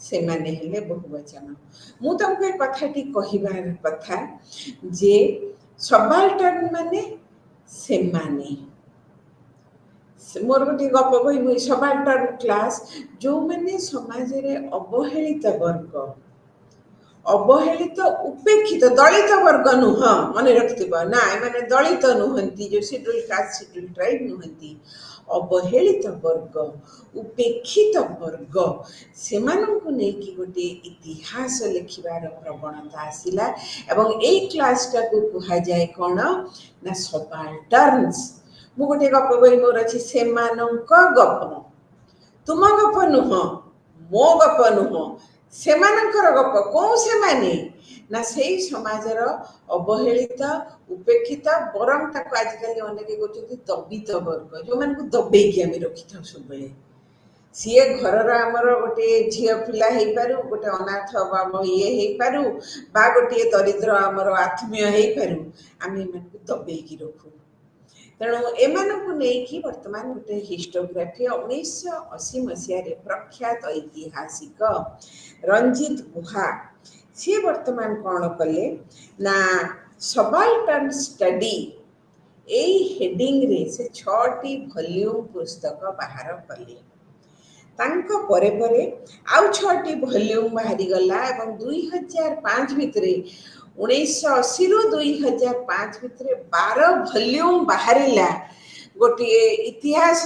S1: से माने हेले बहुवचन मु तुमको एक कथाटी कहिबार कथा जे सबाल्टर्न माने से माने मोर गोटे गप कहि सबाल्टर्न क्लास जो माने समाज रे अवहेलित वर्ग अवहेलित उपेक्षित दलित वर्ग नुह मन रखिथिबा ना माने दलित नुहंती जो शेड्यूल कास्ट शेड्यूल ट्राइब नुहंती अवहेलित वर्ग उपेक्षित वर्ग से गोटे इतिहास लिखिबार प्रवणता आसिला एवं ए क्लासटा को कहा जाए कौन ना सबाल्टर्न्स मु गोटे गप बही मोर अछि से मानक गप तुम गप नुह मो गप नुह से मानकर गप कौन से माने ना से समाजर अवहेलित उपेक्षित बरम ताको आजकल अनेक कहते दबित वर्ग जो मान को दबेकी आम रखी था सब बेले सी घर आमर गोटे झील पिला हो पारू गोटे अनाथ ये हो पारू बा गोटे दरिद्र आमर आत्मीय हो पारू आम एम दबेकी रखू तेणु एम नहीं बर्तमान गोटे हिस्टोग्राफी 1980 मसीह प्रख्यात ऐतिहासिक रंजीत गुहा सी वर्तमान कौन कले ना सबाल्टर्न स्टडी एई हेडिंग रे से 6टी वॉल्यूम पुस्तक बाहर कले तांको परे परे आउ 6टी वॉल्यूम बाहरी गला एवं 2005 भितरे 1980 रु 2005 भितरे 12 वॉल्यूम बाहरिला गोटे इतिहास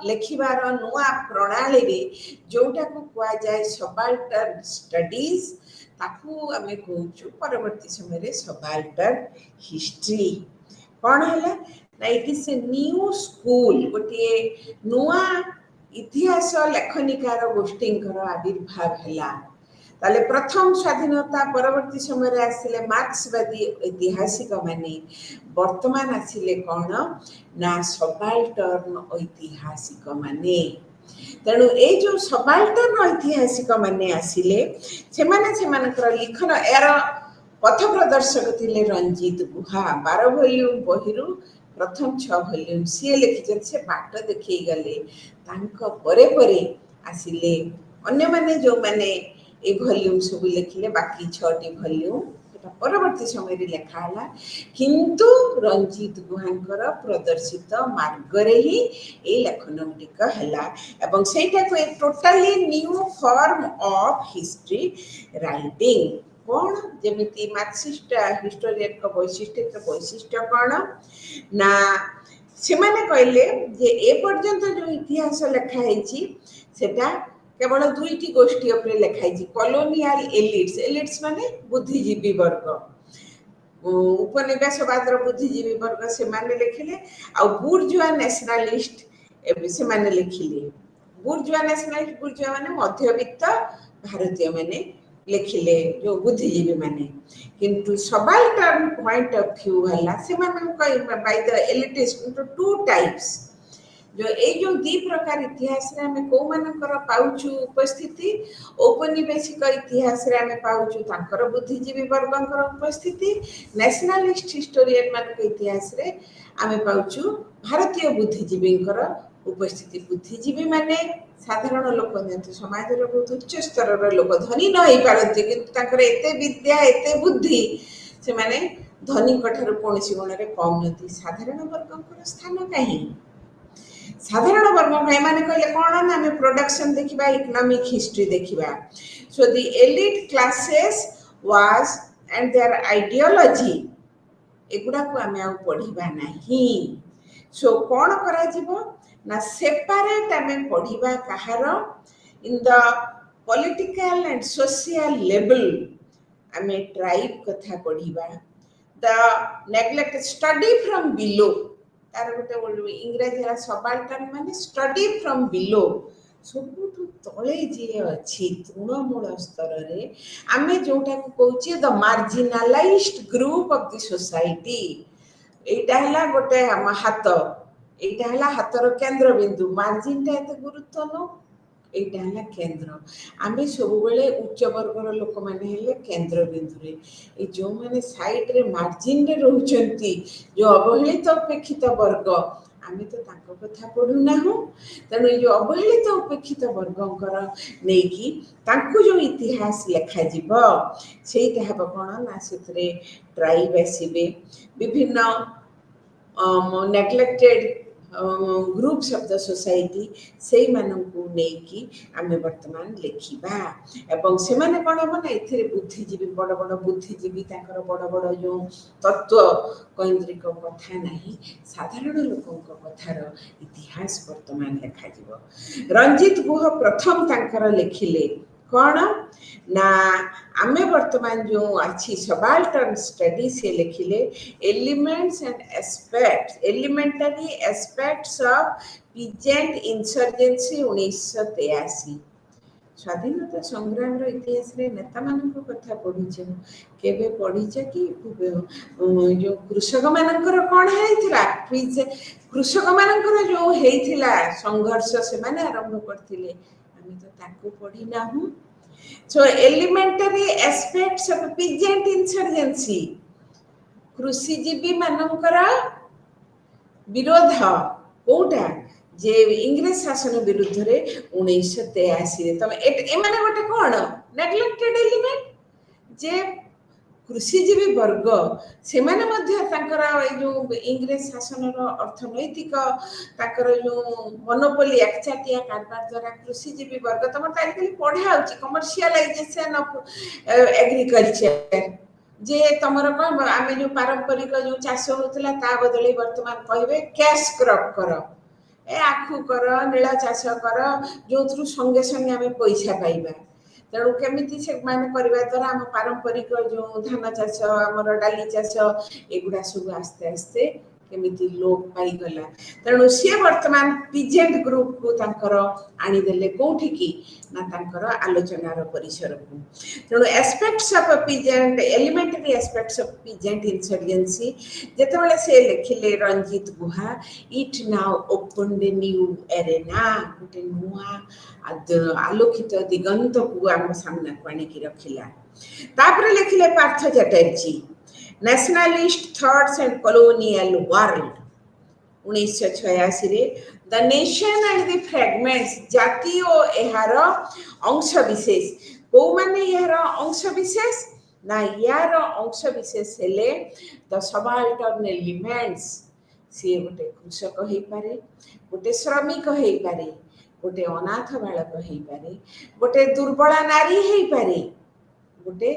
S1: लेखिबार नुआ प्रणाली जोटा को कुआ जाए सबाल्टर्न स्टडीज ताकू आमे कहूँ परवर्ती समय सबाल्टर्न हिस्ट्री कौन है ना it is a new school गोटे नुआ इतिहास लेखनिकार गोष्ठींकर आविर्भाव है ताले प्रथम स्वाधीनता परवर्ती समय आसिले मार्क्सवादी ऐतिहासिक माने वर्तमान आसिले कौन ना सबाल्टर्न ऐतिहासिक माने तेणु ए जो सबाल्टर्न ऐतिहासिक माने आसिले सेमानकर लिखन यार पथ प्रदर्शक थिले रंजीत गुहा 12 वॉल्यूम बहिरु प्रथम 6 वॉल्यूम सी लिखिछन से बाट देखै गले तांको परे परे आसिले अन्य माने जो माने ए वॉल्यूम सब लिखिले बाकी 6टी वॉल्यूम परवर्ती समय लेखा किंतु रंजीत गुहांकर प्रदर्शित मार्ग रे ही ए लेखन टिक हला एवं सेटा को एक totally new form of history writing कौन जमिति मार्क्सिस्ट हिस्टोरियन को वैशिष्ट्य कौन ना से माने कहले जे ए पर्यंत जो इतिहास लेखा हेची सेटा केवल दुईटी गोष्ठी उपरे लेखाई कॉलोनियल एलिट्स माने बुद्धिजीवी वर्ग उपनिवेशवाद बुद्धिजीवी वर्ग से माने लिखिले आ बुर्जुआ नेशनलिस्ट से माने लिखिले बुर्जुआ नेशनलिस्ट बुर्जुआ माने मध्यवित्त भारतीय माने लिखिले जो बुद्धिजीवी माने किंतु सबाल्टर्न पॉइंट ऑफ व्यू हला से माने by the elitist two types जो ए जो दी प्रकार इतिहास रे हमें को मानकर पाउछु उपस्थिति औपनिवेशिक इतिहास रे हमें पाउछु तांकर बुद्धिजीवी वर्गंकर उपस्थिति नेशनलिस्ट हिस्टोरियन मान के इतिहास रे हमें पाउछु भारतीय बुद्धिजीवींकर उपस्थिति बुद्धिजीवी माने साधारण लोक जंतु समाज रो बहुत उच्च स्तर रो लोक धनी न होई पारନ୍ତି किंतु तांकर एते विद्या एते बुद्धि से माने धनी कठर कोनसी गुण रे कम नथि साधारण वर्गंकर स्थान काहे साधारण वर्ग माने कहले कौन ना हमें प्रोडक्शन देखिबा इकोनॉमिक हिस्ट्री देखिबा so the elite classes was and there ideology एगुडा को हमें आ पढ़िबा नाही सो कौन करा जीवो ना सेपरेट हमें पढ़िबा कहार in the political and social level हमें ट्राइब कथा पढ़िबा the neglect study from below तार गोटे इंग्रजी सबाल्टर्न माने स्टडी फ्रॉम बिलो सबुठु तले जे अछि तृणमूल स्तर रे आमे जोटा को कहूची the marginalised group of the society एटा हला गोटे हम हाथ एटा हला हाथर केंद्र बिंदु मार्जिन ता एते गुरुत्व न एटा हला केंद्र आमे सब बेले उच्च वर्गर लोक माने हेले केंद्र बिंदु रे ए जो माने साइड रे मार्जिन रे रहउचंती जो अवहेलित उपेक्षित वर्ग आमे तो ताको कथा पढु नाहु तनो जो अवहेलित उपेक्षित वर्गंकर नेकी तांको जो इतिहास लेखा जीव सेटा हबो कोन ना सेतरे ट्राइब आसीबे विभिन्न neglected groups of the society से मानकू नेकी आमे वर्तमान लेखिबा एवं से माने कोन माने एथिरे बुद्धिजीवी बड़ बड़ बुद्धिजीवी ताकर बड़ बड़ जो तत्व केंद्रिक कथा नाही साधारण लोकंक कथार इतिहास वर्तमान लेखा जीवो रंजीत गुह प्रथम ताकर लेखिले कौन ना आमे वर्तमान जो अच्छी सबाल्टर्न स्टडी से लिखिले elements and aspects elementary aspects of peasant insurgency 1983 स्वाधीनता संग्राम रो इतिहास रे नेता मानक कथा पढिछ केबे पढिछ कि जो कृषक मानकर कोन हेइथिला कृषक मानकर जो हेइथिला संघर्ष से माने आरंभ करथिले आमे तो ताको पढी नाहु so elementary aspects of peasant insurgency कृषिजीवी मानकर विरोध कोटा जे इंग्रेज शासन विरुद्ध रे 1983 रे तमे ए माने गोटे कोन नेग्लेक्टेड एलिमेंट जे कृषिजीवी वर्ग से माने मध्य तांकर जो इंग्रेज शासन रो अर्थनैतिक ताकर जो मोनोपोली एकचाटिया कारबार द्वारा कृषिजीवी वर्ग तम तारिकली पढा होची कमर्शियलाइजेशन ऑफ एग्रीकल्चर जे तमर कौन आम जो पारंपरिक जो चाष होता ता बदले वर्तमान कहे कैश क्रॉप कर ए आखु कर नीला चाष कर जो संगे संगे आम पैसा पाइबा तेणु केमी से करने द्वारा आम पारंपरिक जो धान चाष आम डाली चाष एगुड़ा सब आस्ते आस्ते केमिति लोप पाईगला तेणु सी वर्तमान पीजेंट ग्रुप को तांकर आनीदेले कौटी की ना तांकर आलोचनार परिसर को तेणु aspects of peasant elementary aspects of peasant insurgency जेतेबेले से लिखिले Ranjit Guha it now opened a new arena गोटे नुआ आलोकित दिगंत को आम सामने को आनिकी रखिला तापर लिखिले Partha Chatterjee Nationalist Thoughts and Colonial World 1986 रे the nation and the fragments जाति और एहार अंश विशेष को माने यार अंश विशेष ना यार अंश विशेष हेले द सबाल्टर्न एलिमेंट्स से गोटे कृषक हेई पारे गोटे श्रमिक हेई पारे गोटे अनाथ बालक हेई पारे गोटे दुर्बल नारी हेई पारे गोटे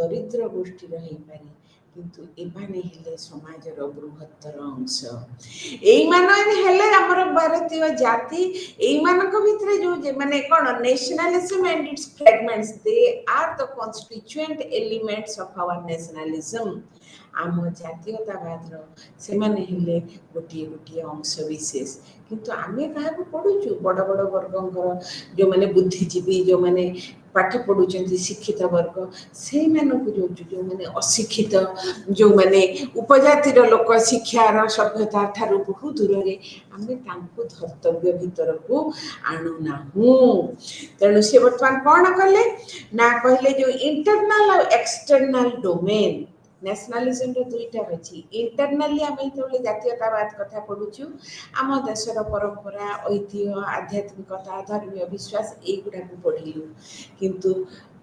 S1: दरिद्र गोष्ठी हेई पारे किंतु एमाने हेले समाजर बृहत्तर अंश हमर भारतीय जाति एमानक भितरे जो माने कोन nationalism and its fragments they are the constituent elements of our nationalism आम जातीयतावाद से माने हेले गोटे गोटे अंश विशेष किंतु आमे कहा पढ़ुचु बड़ बड़ वर्गंकर जो माने बुद्धिजीवी जो माने पाठ पढ़ुचंती शिक्षित वर्ग से मानक जो माने अशिक्षित जो माने उपजातिर लोक शिक्षार सभ्यता ठारू बहु दूर रे आमे तांको धर्तव्य भीतर को आणु नाहु तेणु से वर्तमान कौन कले ना कहले जो इंटरनल और एक्सटर्नल डोमेन नेशनलिज्म रे दुईटा अछि इंटरनली आमे जेतले जातीयतावाद कथा पढुछु आम देशर परंपरा ऐतिह्य आध्यात्मिकता धर्मीय विश्वास एगुडा को पढिलु किंतु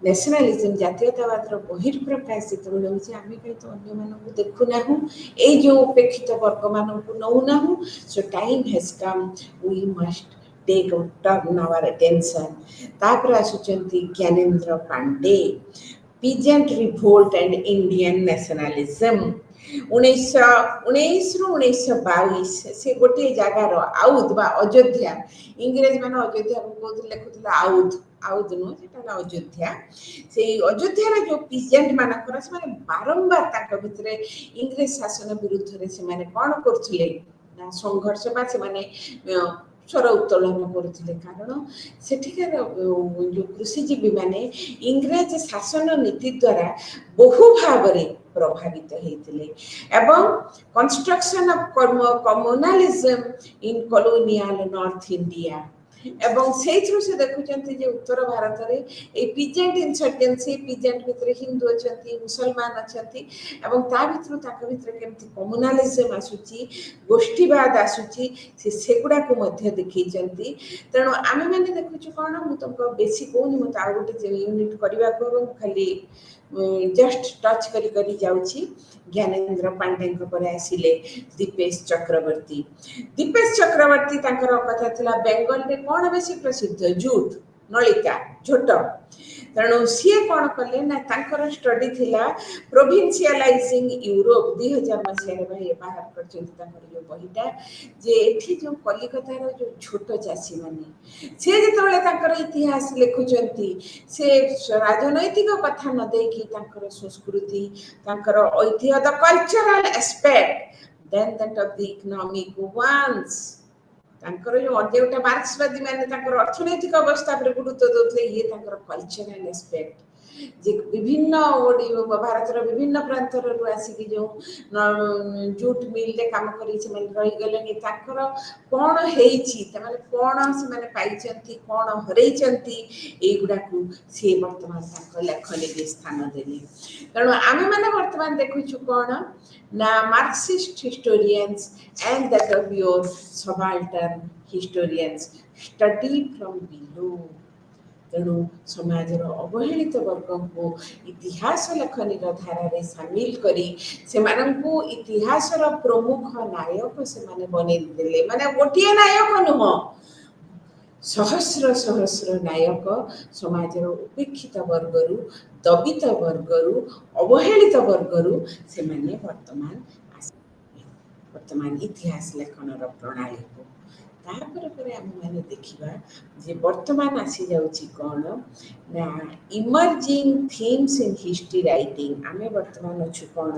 S1: नेशनलिज्म जातीयतावाद रो बहिर्प्रकाश जेतले होछि आमे कहि तो अन्य मानन को देखु नाहु ए जो उपेक्षित वर्ग मानन को नउ नाहु so time has come we must take turn our attention तापर आसुचंती Gyanendra Pandey Peasant Revolt and Indian Nationalism 1919 रु 1922 से गोटे जगार आउद बा अयोध्या इंग्रेज माने अयोध्या को कहते लिखुतला आउद आउद नो सेटा अयोध्या से अयोध्या रे जो पीजेंट माना कर से माने बारंबार ताक भितरे इंग्रेज शासन विरुद्ध रे से माने कोन करथले ना संघर्ष बा से माने स्वर उत्तोलन करथिले कारण सेठिकार जो कृषिजीवी माने इंग्रेज शासन नीति द्वारा बहु भावरे प्रभावित हेतिले एवं construction of communalism in colonial north India एवं सेथ्रु से देखुचंती जे उत्तर भारत रे ए पीजेंट इंसर्जेंसी पीजेंट भितर हिंदू अछंती मुसलमान अछंती एवं ता भितर ताक भितर केमती कम्युनलिज्म आसुची गोष्ठीवाद आसुची से सेगुडा को मध्य देखैचंती तेणु आमे माने देखुछु कोन मु तुमको बेसी कोनी मु ता गोटे यूनिट करबा को खाली जस्ट टच करी करी जाउची ज्ञानेंद्र पांडे पर आसिले दीपेश चक्रवर्ती तांकर कथा थिला बेंगल रे कोन बेसी प्रसिद्ध जूट नलिका झोट तेणु सी कौन कले ना तांकर स्टडी थिला प्रोविंशियलाइजिंग यूरोप 2000 मसीह भाई बाहर कर जो बहीटा जे एठी जो कलिकता रो जो छोट चासी माने से जेतबेले तांकर इतिहास लिखुचंती से राजनैतिक कथा न देकी तांकर संस्कृति तांकर ऐतिह्य the cultural aspect then that of the economic ones तांकर जो अजेउटा मार्क्सवादी माने तांकर अर्थनैतिक अवस्था पर गुरुत्व देउथले ये तांकर कल्चरल एस्पेक्ट जे विभिन्न भारत रो विभिन्न प्रांत रो आसी जो जूट मिल ले काम करी से माने रही गलेनी तांकर कोन हेइची त माने कोन से माने पाइचंती कोन हरैचंती एगुडा को से वर्तमान तांकर लेखनी के स्थान देली कारण आमे माने वर्तमान देखुछु कोन ना Marxist historians and that of your subaltern historians study from below तेणु समाजर अवहेलित वर्ग को इतिहास लेखनी धारा रे शामिल करी से माननकु इतिहासर प्रमुख नायक से माने बने देले माने गोटिए नायक नुह सहस्र सहस्र नायक समाजर उपेक्षित वर्गरू दबित वर्गरू अवहेलित वर्गरू से माने वर्तमान इतिहास लेखन प्रणाली को तापर पर आम मैंने देखा जे वर्तमान आसी जाउची कौन ना emerging themes in history writing आम वर्तमान अच्छु कौन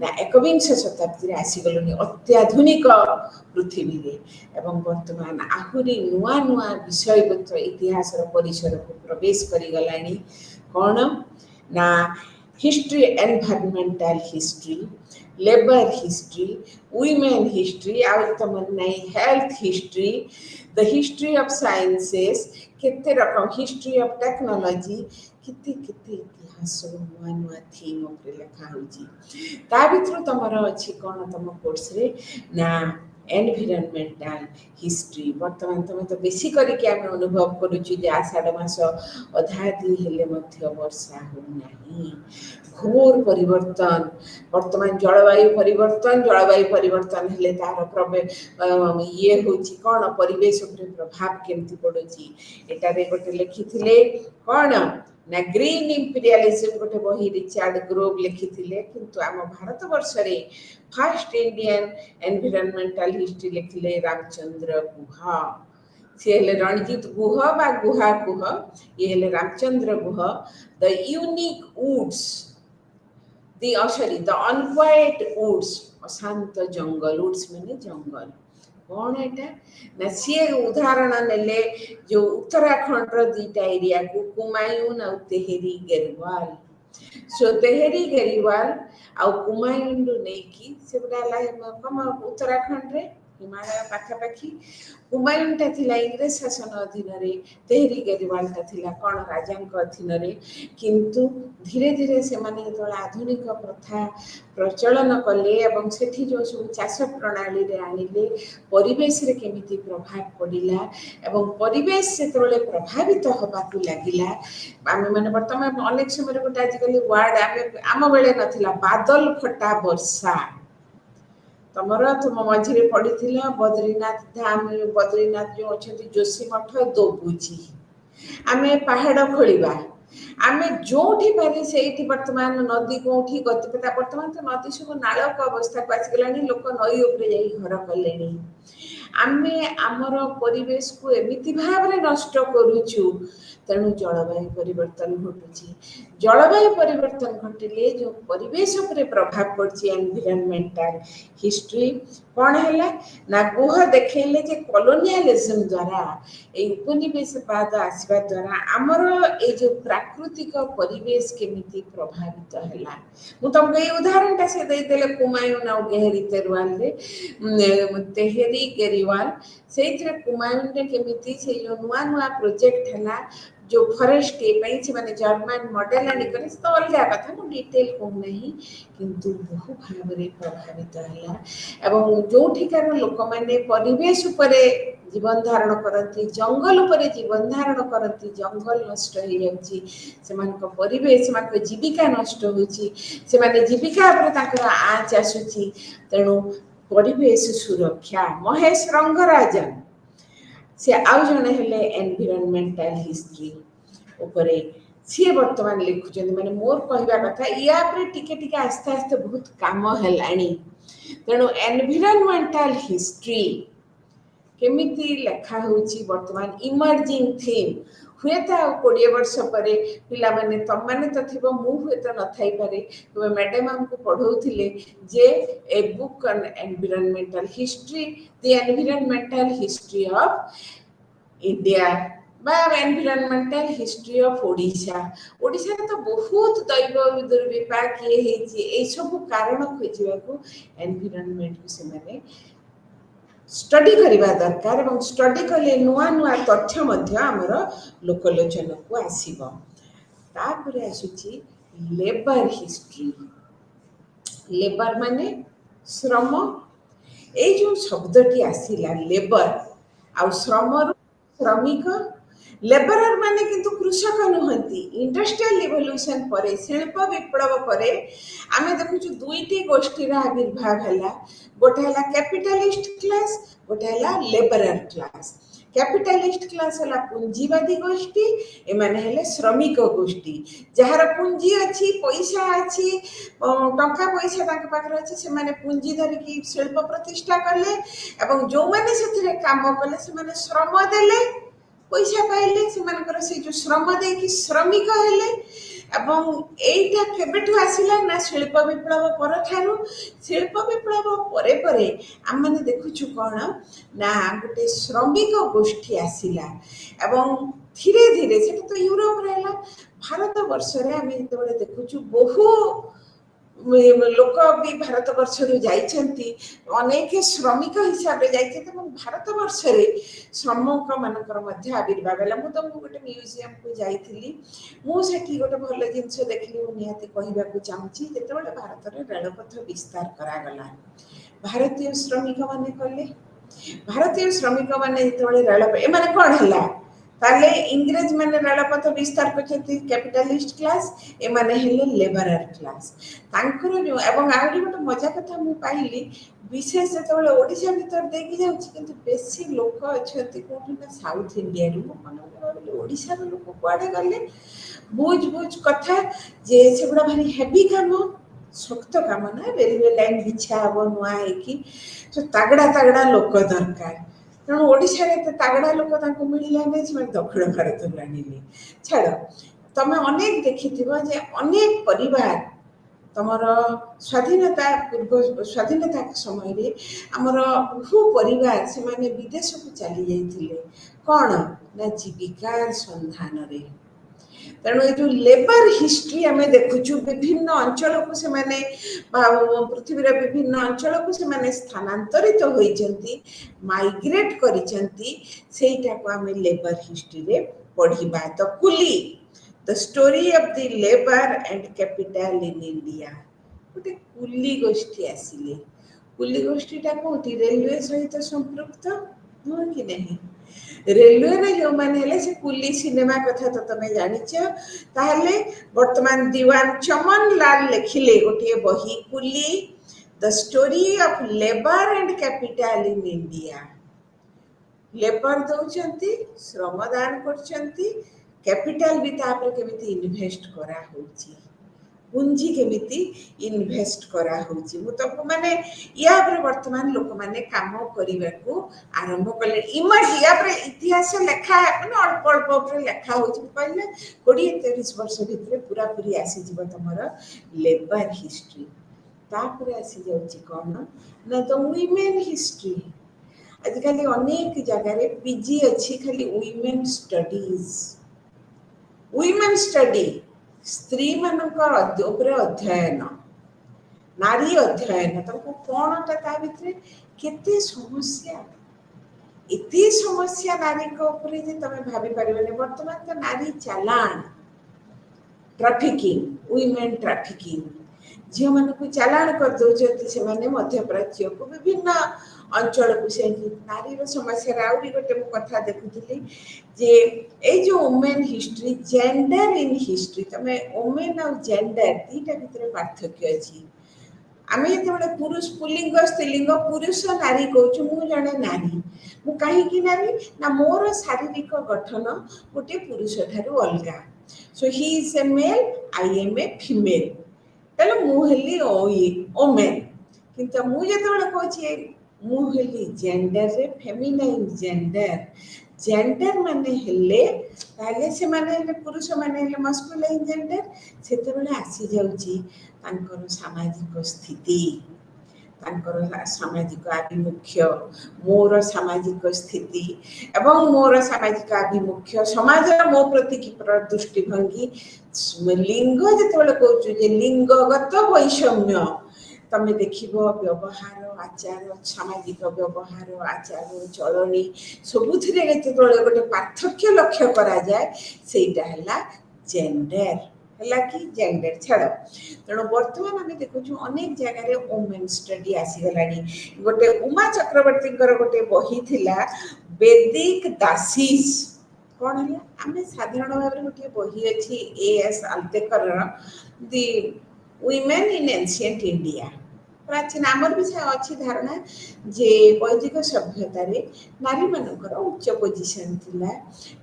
S1: ना एकविंश शताब्दी आसीगलुनी अत्याधुनिक पृथ्वी रे एवं वर्तमान आहुरी नुआ नुआ विषयवस्तु इतिहास परिसर को प्रवेश करी गलानी कौन ना history environmental history labour history women history आउर तमन नहीं health history the history of sciences केते रकम हिस्ट्री ऑफ टेक्नोलॉजी किते किते इतिहास नुआ नुआ थीम ऊपर लिखा होची ता भितर तमर अछि कोन तम कोर्स रे ना एनवायरमेंटल हिस्ट्री वर्तमान तुम तो बेसी करके आम अनुभव करुचु जे आषाढ़ मास अधा दिन हेले मध्य वर्षा हो नहीं घोर परिवर्तन वर्तमान जलवायु परिवर्तन हेले तार ये होची कौन परिवेश उपरे प्रभाव केमती पड़ुची एटारे गोटे लिखिथिले कौन ना ग्रीन इंपीरियलिज्म गोटे बही रिचार्ड ग्रोव लिखिथिले किंतु आम भारत वर्ष रे फर्स्ट इंडियन एनवायरमेंटल हिस्ट्री लिखिले रामचंद्र गुहा सी हेले रणजीत गुह बा गुहा गुह ये हेले Ramchandra Guha the unique woods the unquiet woods अशांत जंगल वुड्स माने जंगल कौन एटा ना सी उदाहरण नेले जो उत्तराखंड रो दीटा एरिया को कुमायून और तेहरी गढ़वाल सो तेहरी गढ़वाल और कुमायून रो नेकी से बडाला कम उत्तराखंड रे हिमालय पाखापाखी कुमायूनटा थिला इंग्रेज शासन अधीन रे तेहरी गढ़वालटा थिला कौन राजा अधीन रे किंतु धीरे धीरे से माने तो आधुनिक प्रथा प्रचलन कले एवं सेठी जो सब चाष प्रणाली रे आनिले परिवेश रे केमिति प्रभाव पड़िला एवं परिवेश से तोले प्रभावित होबा को लागिला आमे माने वर्तमान अनेक समय गोटे आजिकली वर्ड आम बेले नथिला बादल फटा वर्षा तमर तुम मझे पड़ी बद्रीनाथ धाम बद्रीनाथ जो अच्छा जोशी मठ दोबुची आम पहाड़ खोलिबा आम जो पारे से वर्तमान नदी कौटी गतिपता वर्तमान तो नदी सब नालक अवस्था को आसगला लोक नई उपरे जाई घर कले आमे आमर परिवेश को एमिति भाव नष्ट करुचु तेणु जलवायु परिवर्तन घटुची जलवायु परिवर्तन घटिले जो परिवेश उपरे प्रभाव पड़ची एनवायरमेंटल हिस्ट्री कौन है ना गुह देखले जे कॉलोनियलिज्म द्वारा ए उपनिवेशवाद आसवा द्वारा आमर ए जो प्राकृतिक परिवेश केमिति प्रभावित हैला मु तुमको ये उदाहरणटा से देदेले कुमायून और गेहरी तेरवाल रे तेहरी गेरीवाल से कुमायून रे केमिति से जो नुआ नुआ प्रोजेक्ट हैला जो फॉरेस्ट से माने जर्मन मॉडल आनिकले तो अलग कथा मु डिटेल कहू नहीं किंतु बहु भाव रे प्रभावित हैला एवं जो ठिकार लोक माने परिवेश उपरे जीवन धारण करती जंगल उपरे जीवन धारण करती जंगल नष्ट हो जाउची सेमान को परिवेश सेमान को जीविका नष्ट होची से माने जीविका उपरे ताकर आँच आसुची तेणु परिवेश सुरक्षा महेश रंगराजन से आउ जने हेले एनवायरमेंटल हिस्ट्री उपरे सी वर्तमान लिखुचंदी माने मोर कहबा कथा या पर टिके टिके आस्ते आस्ते बहुत काम हेलानी तेणु एनवायरमेंटल हिस्ट्री केमिति लेखा होची वर्तमान इमर्जिंग थीम हुए तो 20 वर्ष पर पिला माने तम माने तो थिबो मु हुए तो न थाई पारे तो मैडम हमको पढौथिले जे a book on environmental history the environmental history of India बा environmental history of Odisha Odisha तो बहुत दैव दुर्विपाक ये हेची ए सब कारण खोजिबा को एनवायरमेंट को से माने स्टडी करवा दरकार और स्टडी कले नुआ नुआ तथ्य मध्य आमर लोकलोचन को आसीबो तापरे आसुची लेबर हिस्ट्री लेबर माने श्रम ए जो शब्दटी आसीला लेबर आ श्रम श्रमिक लेबरर माने किंतु कृषक नुहंती इंडस्ट्रियल रिवोल्यूशन परे शिल्प विप्लव परे आमे देखुछु दुईटी गोष्ठीर आविर्भाव हैला गोटे हैला कैपिटलिस्ट क्लास गोटे हैला लेबरर क्लास कैपिटालिस्ट क्लास है पुंजीवादी गोष्ठी एमाने हेले श्रमिक गोष्ठी जार पुंजी अच्छी पैसा अच्छी टंका पैसा तांके पाखरे अच्छी से माने पुंजी धरिकी शिल्प प्रतिष्ठा कले एवं जो माने सेथिरे काम कले से माने श्रम देले पैसा पाइले से मानकर से जो श्रम देकी श्रमिक हेले এবং এইটা কেবেঠু আসিলা না শিল্প বিপ্লব পরঠারু শিল্প বিপ্লব পরে পরে আমি দেখুছু কোন না গোটে শ্রমিক গোষ্ঠী আসিলা এবং ধীরে ধীরে সেটা তো ইউরোপ রহলা ভারত বর্ষরে আমি যেতবে দেখুছু বহু লোক भी भारत वर्षर जाइछंती अनेक श्रमिक हिसाब रे जाइछंती এবং भारत वर्षरे श्रमिक मानकर मध्य आविर्भाव होला मु तुमको गोटे म्यूजियम को जाइथिली मु सेठी गोटे भल जिंस देखली मु निहाती कहिबा को चाहूची जेतेबेले भारत रे रेलपथ विस्तार करा गला भारतीय श्रमिक माने कले भारतीय श्रमिक माने जेतेबेले रेलपथ ए माने कोन हला ताले इंग्रेज माने रेलपथ विस्तार करछथि कैपिटलिस्ट क्लास ए माने हेले लेबरर क्लास तांकर एवं आउरी गोटे मजा कथा मु पाइली विशेष जेतेबेले ओडिशा भीतर देखि जाउछि किंतु बेसी लोक अछथि कोठी ना साउथ इंडिया रु मन ओडिशा रो लोक कोआडे गले बुझ बुझ कथा जे सेबडा भारी हेवी काम शक्त काम ना रेलवे लाइन बिछा हबो नुआ है कि तो तगड़ा तगड़ा लोक दरकार तेणु ओडिशा रे तगड़ा लोक तांको मिलिला नै से दक्षिण भारत लानिले छाड़ तमे अनेक देखिथिबो जे अनेक परिवार तमर स्वाधीनता पूर्व स्वाधीनता समय रे हमर बहु परिवार से माने विदेश को चली जाइथिले कोन ना जीविकार संधान रे तेणु ये जो लेबर हिस्ट्री आम देखुचु विभिन्न अंचल को से माने पृथ्वी रे विभिन्न अंचल को से माने स्थानांतरित होइचंती माइग्रेट करिचंती सेटा को आम लेबर हिस्ट्री रे पढ़िबा तो coolie the story of the labour and capital in India गोटे कुली गोष्ठी आसिले कुली गोष्ठीटा कोठी रेलवे सहित संपृक्त हो कि नहीं रेलवे रे जो माने हेले से कुली सिनेमा कथा तो तमे जानिछ ताहले वर्तमान दीवान चमन लाल लिखिले गोटे बही coolie the story of labour and capital in India labour दउचंती श्रमदान करचंती कैपिटल भी तापर केमिति इन्वेस्ट करा होची पूंजी केमिति इन्वेस्ट करा होची मु तो माने या पर वर्तमान लोक माने काम करिवा को आरंभ कले इमज या पर इतिहास लेखा माने अल्प अल्प पर लेखा होची पहिले 20-23 वर्ष भितर पूरा पूरी आसी जीव तमर लेबर हिस्ट्री तापर आसी जाउची कोन ना तो वुमेन हिस्ट्री आजकल अनेक जगह रे पीजी अच्छी खाली वुमेन स्टडीज वुमेन स्टडी स्त्री मानकर अध्ययन नारी अध्ययन तुमको कौन ता भितर केते समस्या इति समस्या नारी को ऊपर जे तमे भाबी परिबने वर्तमान तो नारी चालान ट्रैफिकिंग वुमेन ट्रैफिकिंग झील मान को चालान कर दौरान से मध्य प्राच्य को विभिन्न अंचल को से नारी समस्या आउरी गोटे कथा देखुली जे ए जो women history gender in history तमे वुमेन और जेंडर दीटा भितर पार्थक्य अछि आमे जेतेबेले पुरुष पुल्लिंग स्त्रीलिंग पुरुष नारी कहूँ मु जने नारी मु कहीं की नारी ना मोर शारीरिक गठन गोटे पुरुष ठारू अलगा so he is a male I am a female तले मु हेली ओमेन किंतु मु जेतेबेले कहूँ मु हेली जेंडर रे फेमिनाइन जेंडर जेंडर माने हेले ताले से माने हेले पुरुष माने हेले मस्कुलाइन जेंडर सेतेबेले आसी जाउची तांकर सामाजिक स्थिति तांकर सामाजिक आभिमुख्य मोर सामाजिक स्थिति एवं मोर सामाजिक आभिमुख्य समाज मो प्रति की दृष्टिभंगी लिंग जेतेबेले कहूँ जे लिंगगत वैषम्य तमे देखिबो व्यवहार आचार सामाजिक व्यवहार आचार चलनी सबुथिरे जेतेबेले गोटे पार्थक्य लक्ष्य करा जाए सेटा हला जेंडर हला कि जेंडर छाड़ तेणु बर्तमान आम देखु अनेक जगह वुमेन स्टडी आसी गलानी गोटे उमा चक्रवर्ती गोटे बही थिला वैदिक दासीस कौन है आम साधारण भाव गोटे बही अच्छी AS Altekar the women in ancient India प्राचीन आमर भी अच्छी धारणा जे वैदिक सभ्यतार नारी मानकर उच्च पोजिशन थिला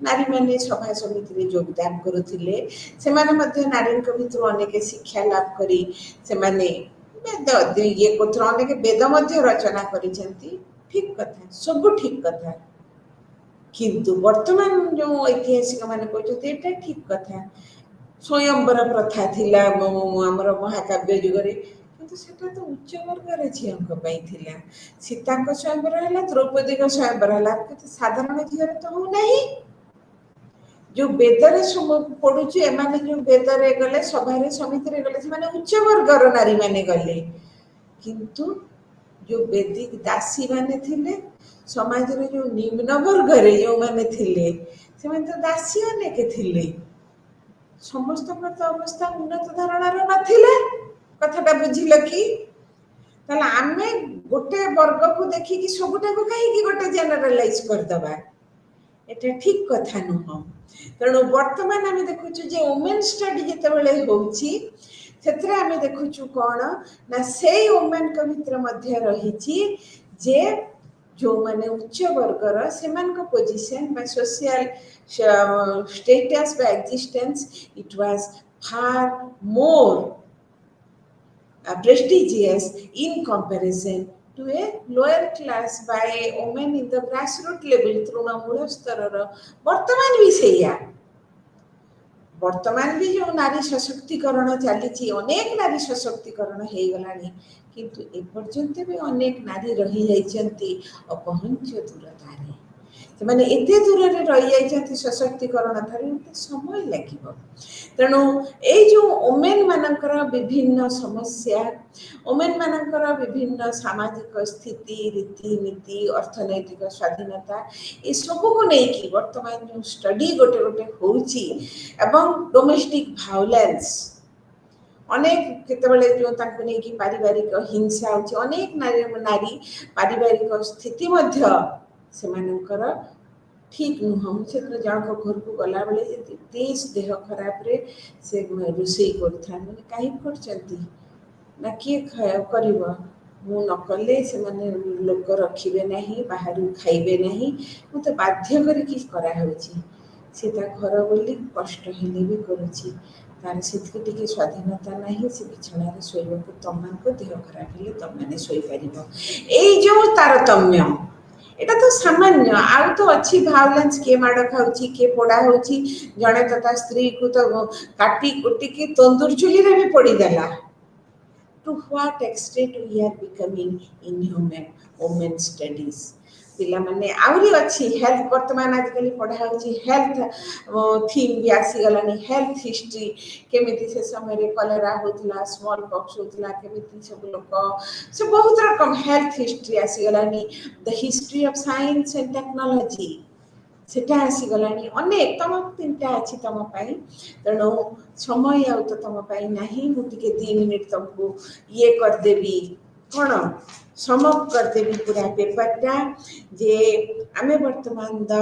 S1: नारी माने सभा समिति रे योगदान करुथिले सेमाने मध्ये नारी भितर अनेक शिक्षा लाभ करी सेमाने वेद ये कोथर अनेक वेद मध्ये रचना करिसेंती ठीक कथा सब ठीक कथा किंतु वर्तमान जो ऐतिहासिक माने कहते एटा ठीक कथा स्वयंवर प्रथा थिला हमर महाकाव्य जुगरे किंतु सेटा तो उच्च वर्गर झीक थिला सीता स्वयंवर है द्रौपदी स्वयंवर है किंतु साधारण झील तो हो नहीं जो वेदरे पढ़ुचे एमाने जो वेदरे गले सभा समिति गले से उच्च वर्गर नारी माने गले किंतु जो वैदिक दासी माने थिले समाज रे जो निम्न वर्ग रे जो माने थिले से माने तो दासी अनेक थिले समस्त प्रत अवस्था उन्नत धारणार नथिले कथाटा बुझिल कि ताला आमे गोटे वर्ग को देखि कि सबुटा को कहि कि गोटे जनरलाइज कर दबा एटा ठीक कथा नुह तेणु वर्तमान आमे देखुछु जे वुमेन स्टडी जेते बेले होउची सेतरे आमे देखुछु कोन ना सेई वुमेन के भितर मध्ये रहिची जे जो माने उच्च वर्गर सेमान को पोजीशन बा सोशल स्टेटस बा existence it was far more prestigious in comparison to a lower class by women in the grassroots level Trinamool स्तर वर्तमान भी सेया वर्तमान भी जो नारी सशक्तिकरण चली अनेक नारी सशक्तिकरण हो गलानी किंतु ए पर्यंत भी अनेक नारी रही जाइछंती अपहंच दूरतारे से माने एते दूर रे रही जाइछंती सशक्तिकरण थारे समय लागिबो तेणु ए जो ओमेन मानकर विभिन्न समस्या ओमेन मानकर विभिन्न सामाजिक स्थिति रीति नीति अर्थनैतिक स्वाधीनता ये सब को नहीं कि वर्तमान जो स्टडी गोटे गोटे होउची एवं डोमेस्टिक वायलेंस अनेक केतबेले जो तांको नहीं कि पारिवारिक हिंसा होची अनेक नारी पारिवारिक स्थिति मध्य से मानकर ठीक नुह से जन घर को गला बेले तेज देह खराब रे से रोषे करथा माने काहे करचंती ना किए करब मु न कले से माने लोक रखिबे नहीं बाहर खाइबे नहीं मु तो बाध्य करी कि करा होची सीता घर बोली कष्ट हेले भी करूची तार सेतके टिके स्वाधीनता नहीं से बिछड़ा रे सोइबो तमान को देह खराब हेले तमाने सोई परिबो एई जो तारतम्य एटा तो सामान्य आउ तो अच्छी वायलेंस के माड़ खाउची के पोड़ा होची जणे तथा स्त्री को तो काटी कुटी के तंदूर चुली रे भी पड़ी देला to what extent we are becoming inhuman women studies पिला माने आउरी अच्छी हेल्थ वर्तमान आजकल पढ़ा होची हेल्थ थीम भी आसी गलानी हेल्थ हिस्ट्री केमिति से समय रे कलेरा होतला स्मॉल पॉक्स होतला केमिति सब लोक से बहुत रकम हेल्थ हिस्ट्री आसी गलानी the history of science and technology सेटा आसी गलानी अनेक तम तीनटा अछि तम पाई तेणु समय आउ तो तम पाई नाही मु टिके 2 मिनिट तुमको ये कर देबी कोन समप कर देबी पूरा पेपरटा जे आमे वर्तमान द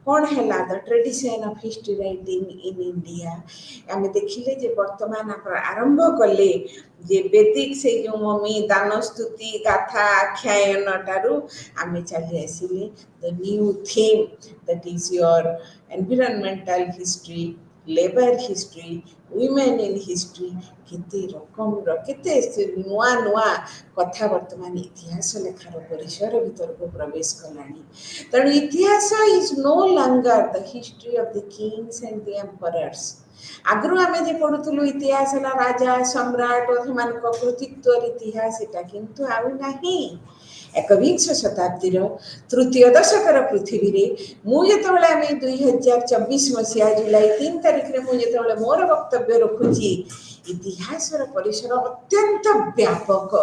S1: कोन हैला the tradition of history writing in India आमे देखिले जे वर्तमान आरंभ कले जे वैदिक से जो मम्मी दान स्तुति गाथा आख्यायन टारू आमे चली आसिले the new theme that is your environmental history labour history women in history केते रकम केते नुआ नुआ कथा वर्तमान इतिहास लेखार परिसर भीतर को प्रवेश कलानी तेणु इतिहास is no longer the history of the kings and the emperors आगु आमे जे पढुतलु इतिहास ला राजा सम्राट मान को कृतित्व इतिहास एटा किंतु आउ नाही एकविंश शताब्दी तृतीय दशकर पृथ्वी रे मु जेतबेले आमे 2024 मसिया जुलाई 3 तारिख रे मु जेतबेले मोर वक्तव्य रखुची इतिहास परिसर अत्यंत व्यापक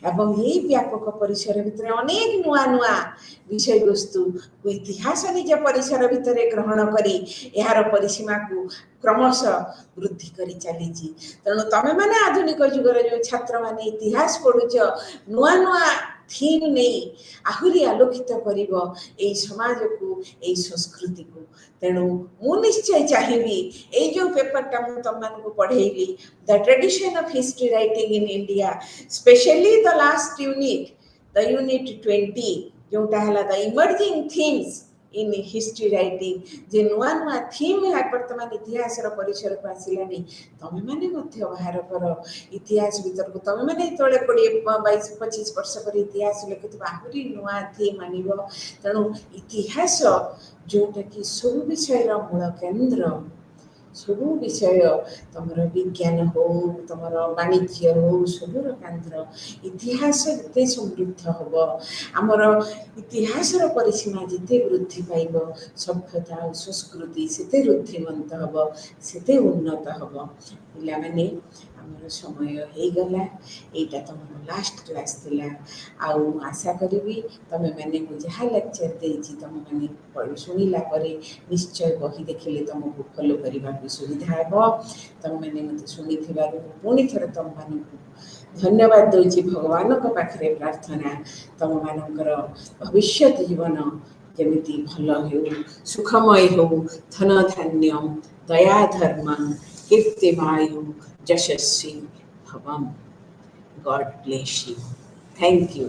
S1: एवं यही व्यापक परिसर भितर अनेक नुआ नुआ विषय वस्तु इतिहास निज परिसर भितर ग्रहण करी यार परिसीमा को क्रमश वृद्धि करी चली तेणु तमे माने आधुनिक जुगर जो छात्र माने इतिहास पढ़ुच नुआ नुआ थीम नहीं आहुरी आलोकित करिवो एई समाज को एई संस्कृति को तेणु मु निश्चय चाहिबी एई जो पेपर टा मु तुम मान को पढ़ेबी the tradition of history writing in India specially the last unit the unit 20 जोटा हला the emerging themes in history writing जे नुआ नुआ थीम है वर्तमान इतिहास रो परिसर को आसिलानी तमे माने मध्य बाहर कर इतिहास भीतर को तमे माने तोळे 20 22 25 वर्ष पर इतिहास लिखित आहुरी नुआ थीम आनिबो तेणु इतिहास जोटा कि सब विषय रो मूल केंद्र सब विषय तुमर विज्ञान हो तुमर वाणिज्य हो सबुर केंद्र इतिहास जिते समृद्ध हम आमर इतिहास परिसीमा जिते वृद्धि पाइब सभ्यता और संस्कृति सेते वृद्धिमंत हम सेते उन्नत हम पिला माने आमर समय हो गला एटा तुम लास्ट क्लास थिला आउ आशा करी तमे मैंने जहाँ लेक्चर देछि तुम मैंने शुणिला परे निश्चय बही देखिले तुमको फॉलो करने को सुविधा हे तुम मैंने मत शुणी पुणी थर तुम मान धन्यवाद दूसरी भगवान पाखे प्रार्थना तुम मानकर भविष्य जीवन जमी भल हो सुखमय हो धन धान्य दया धर्म कीर्तिमायु यशस्वी भवम God bless you thank you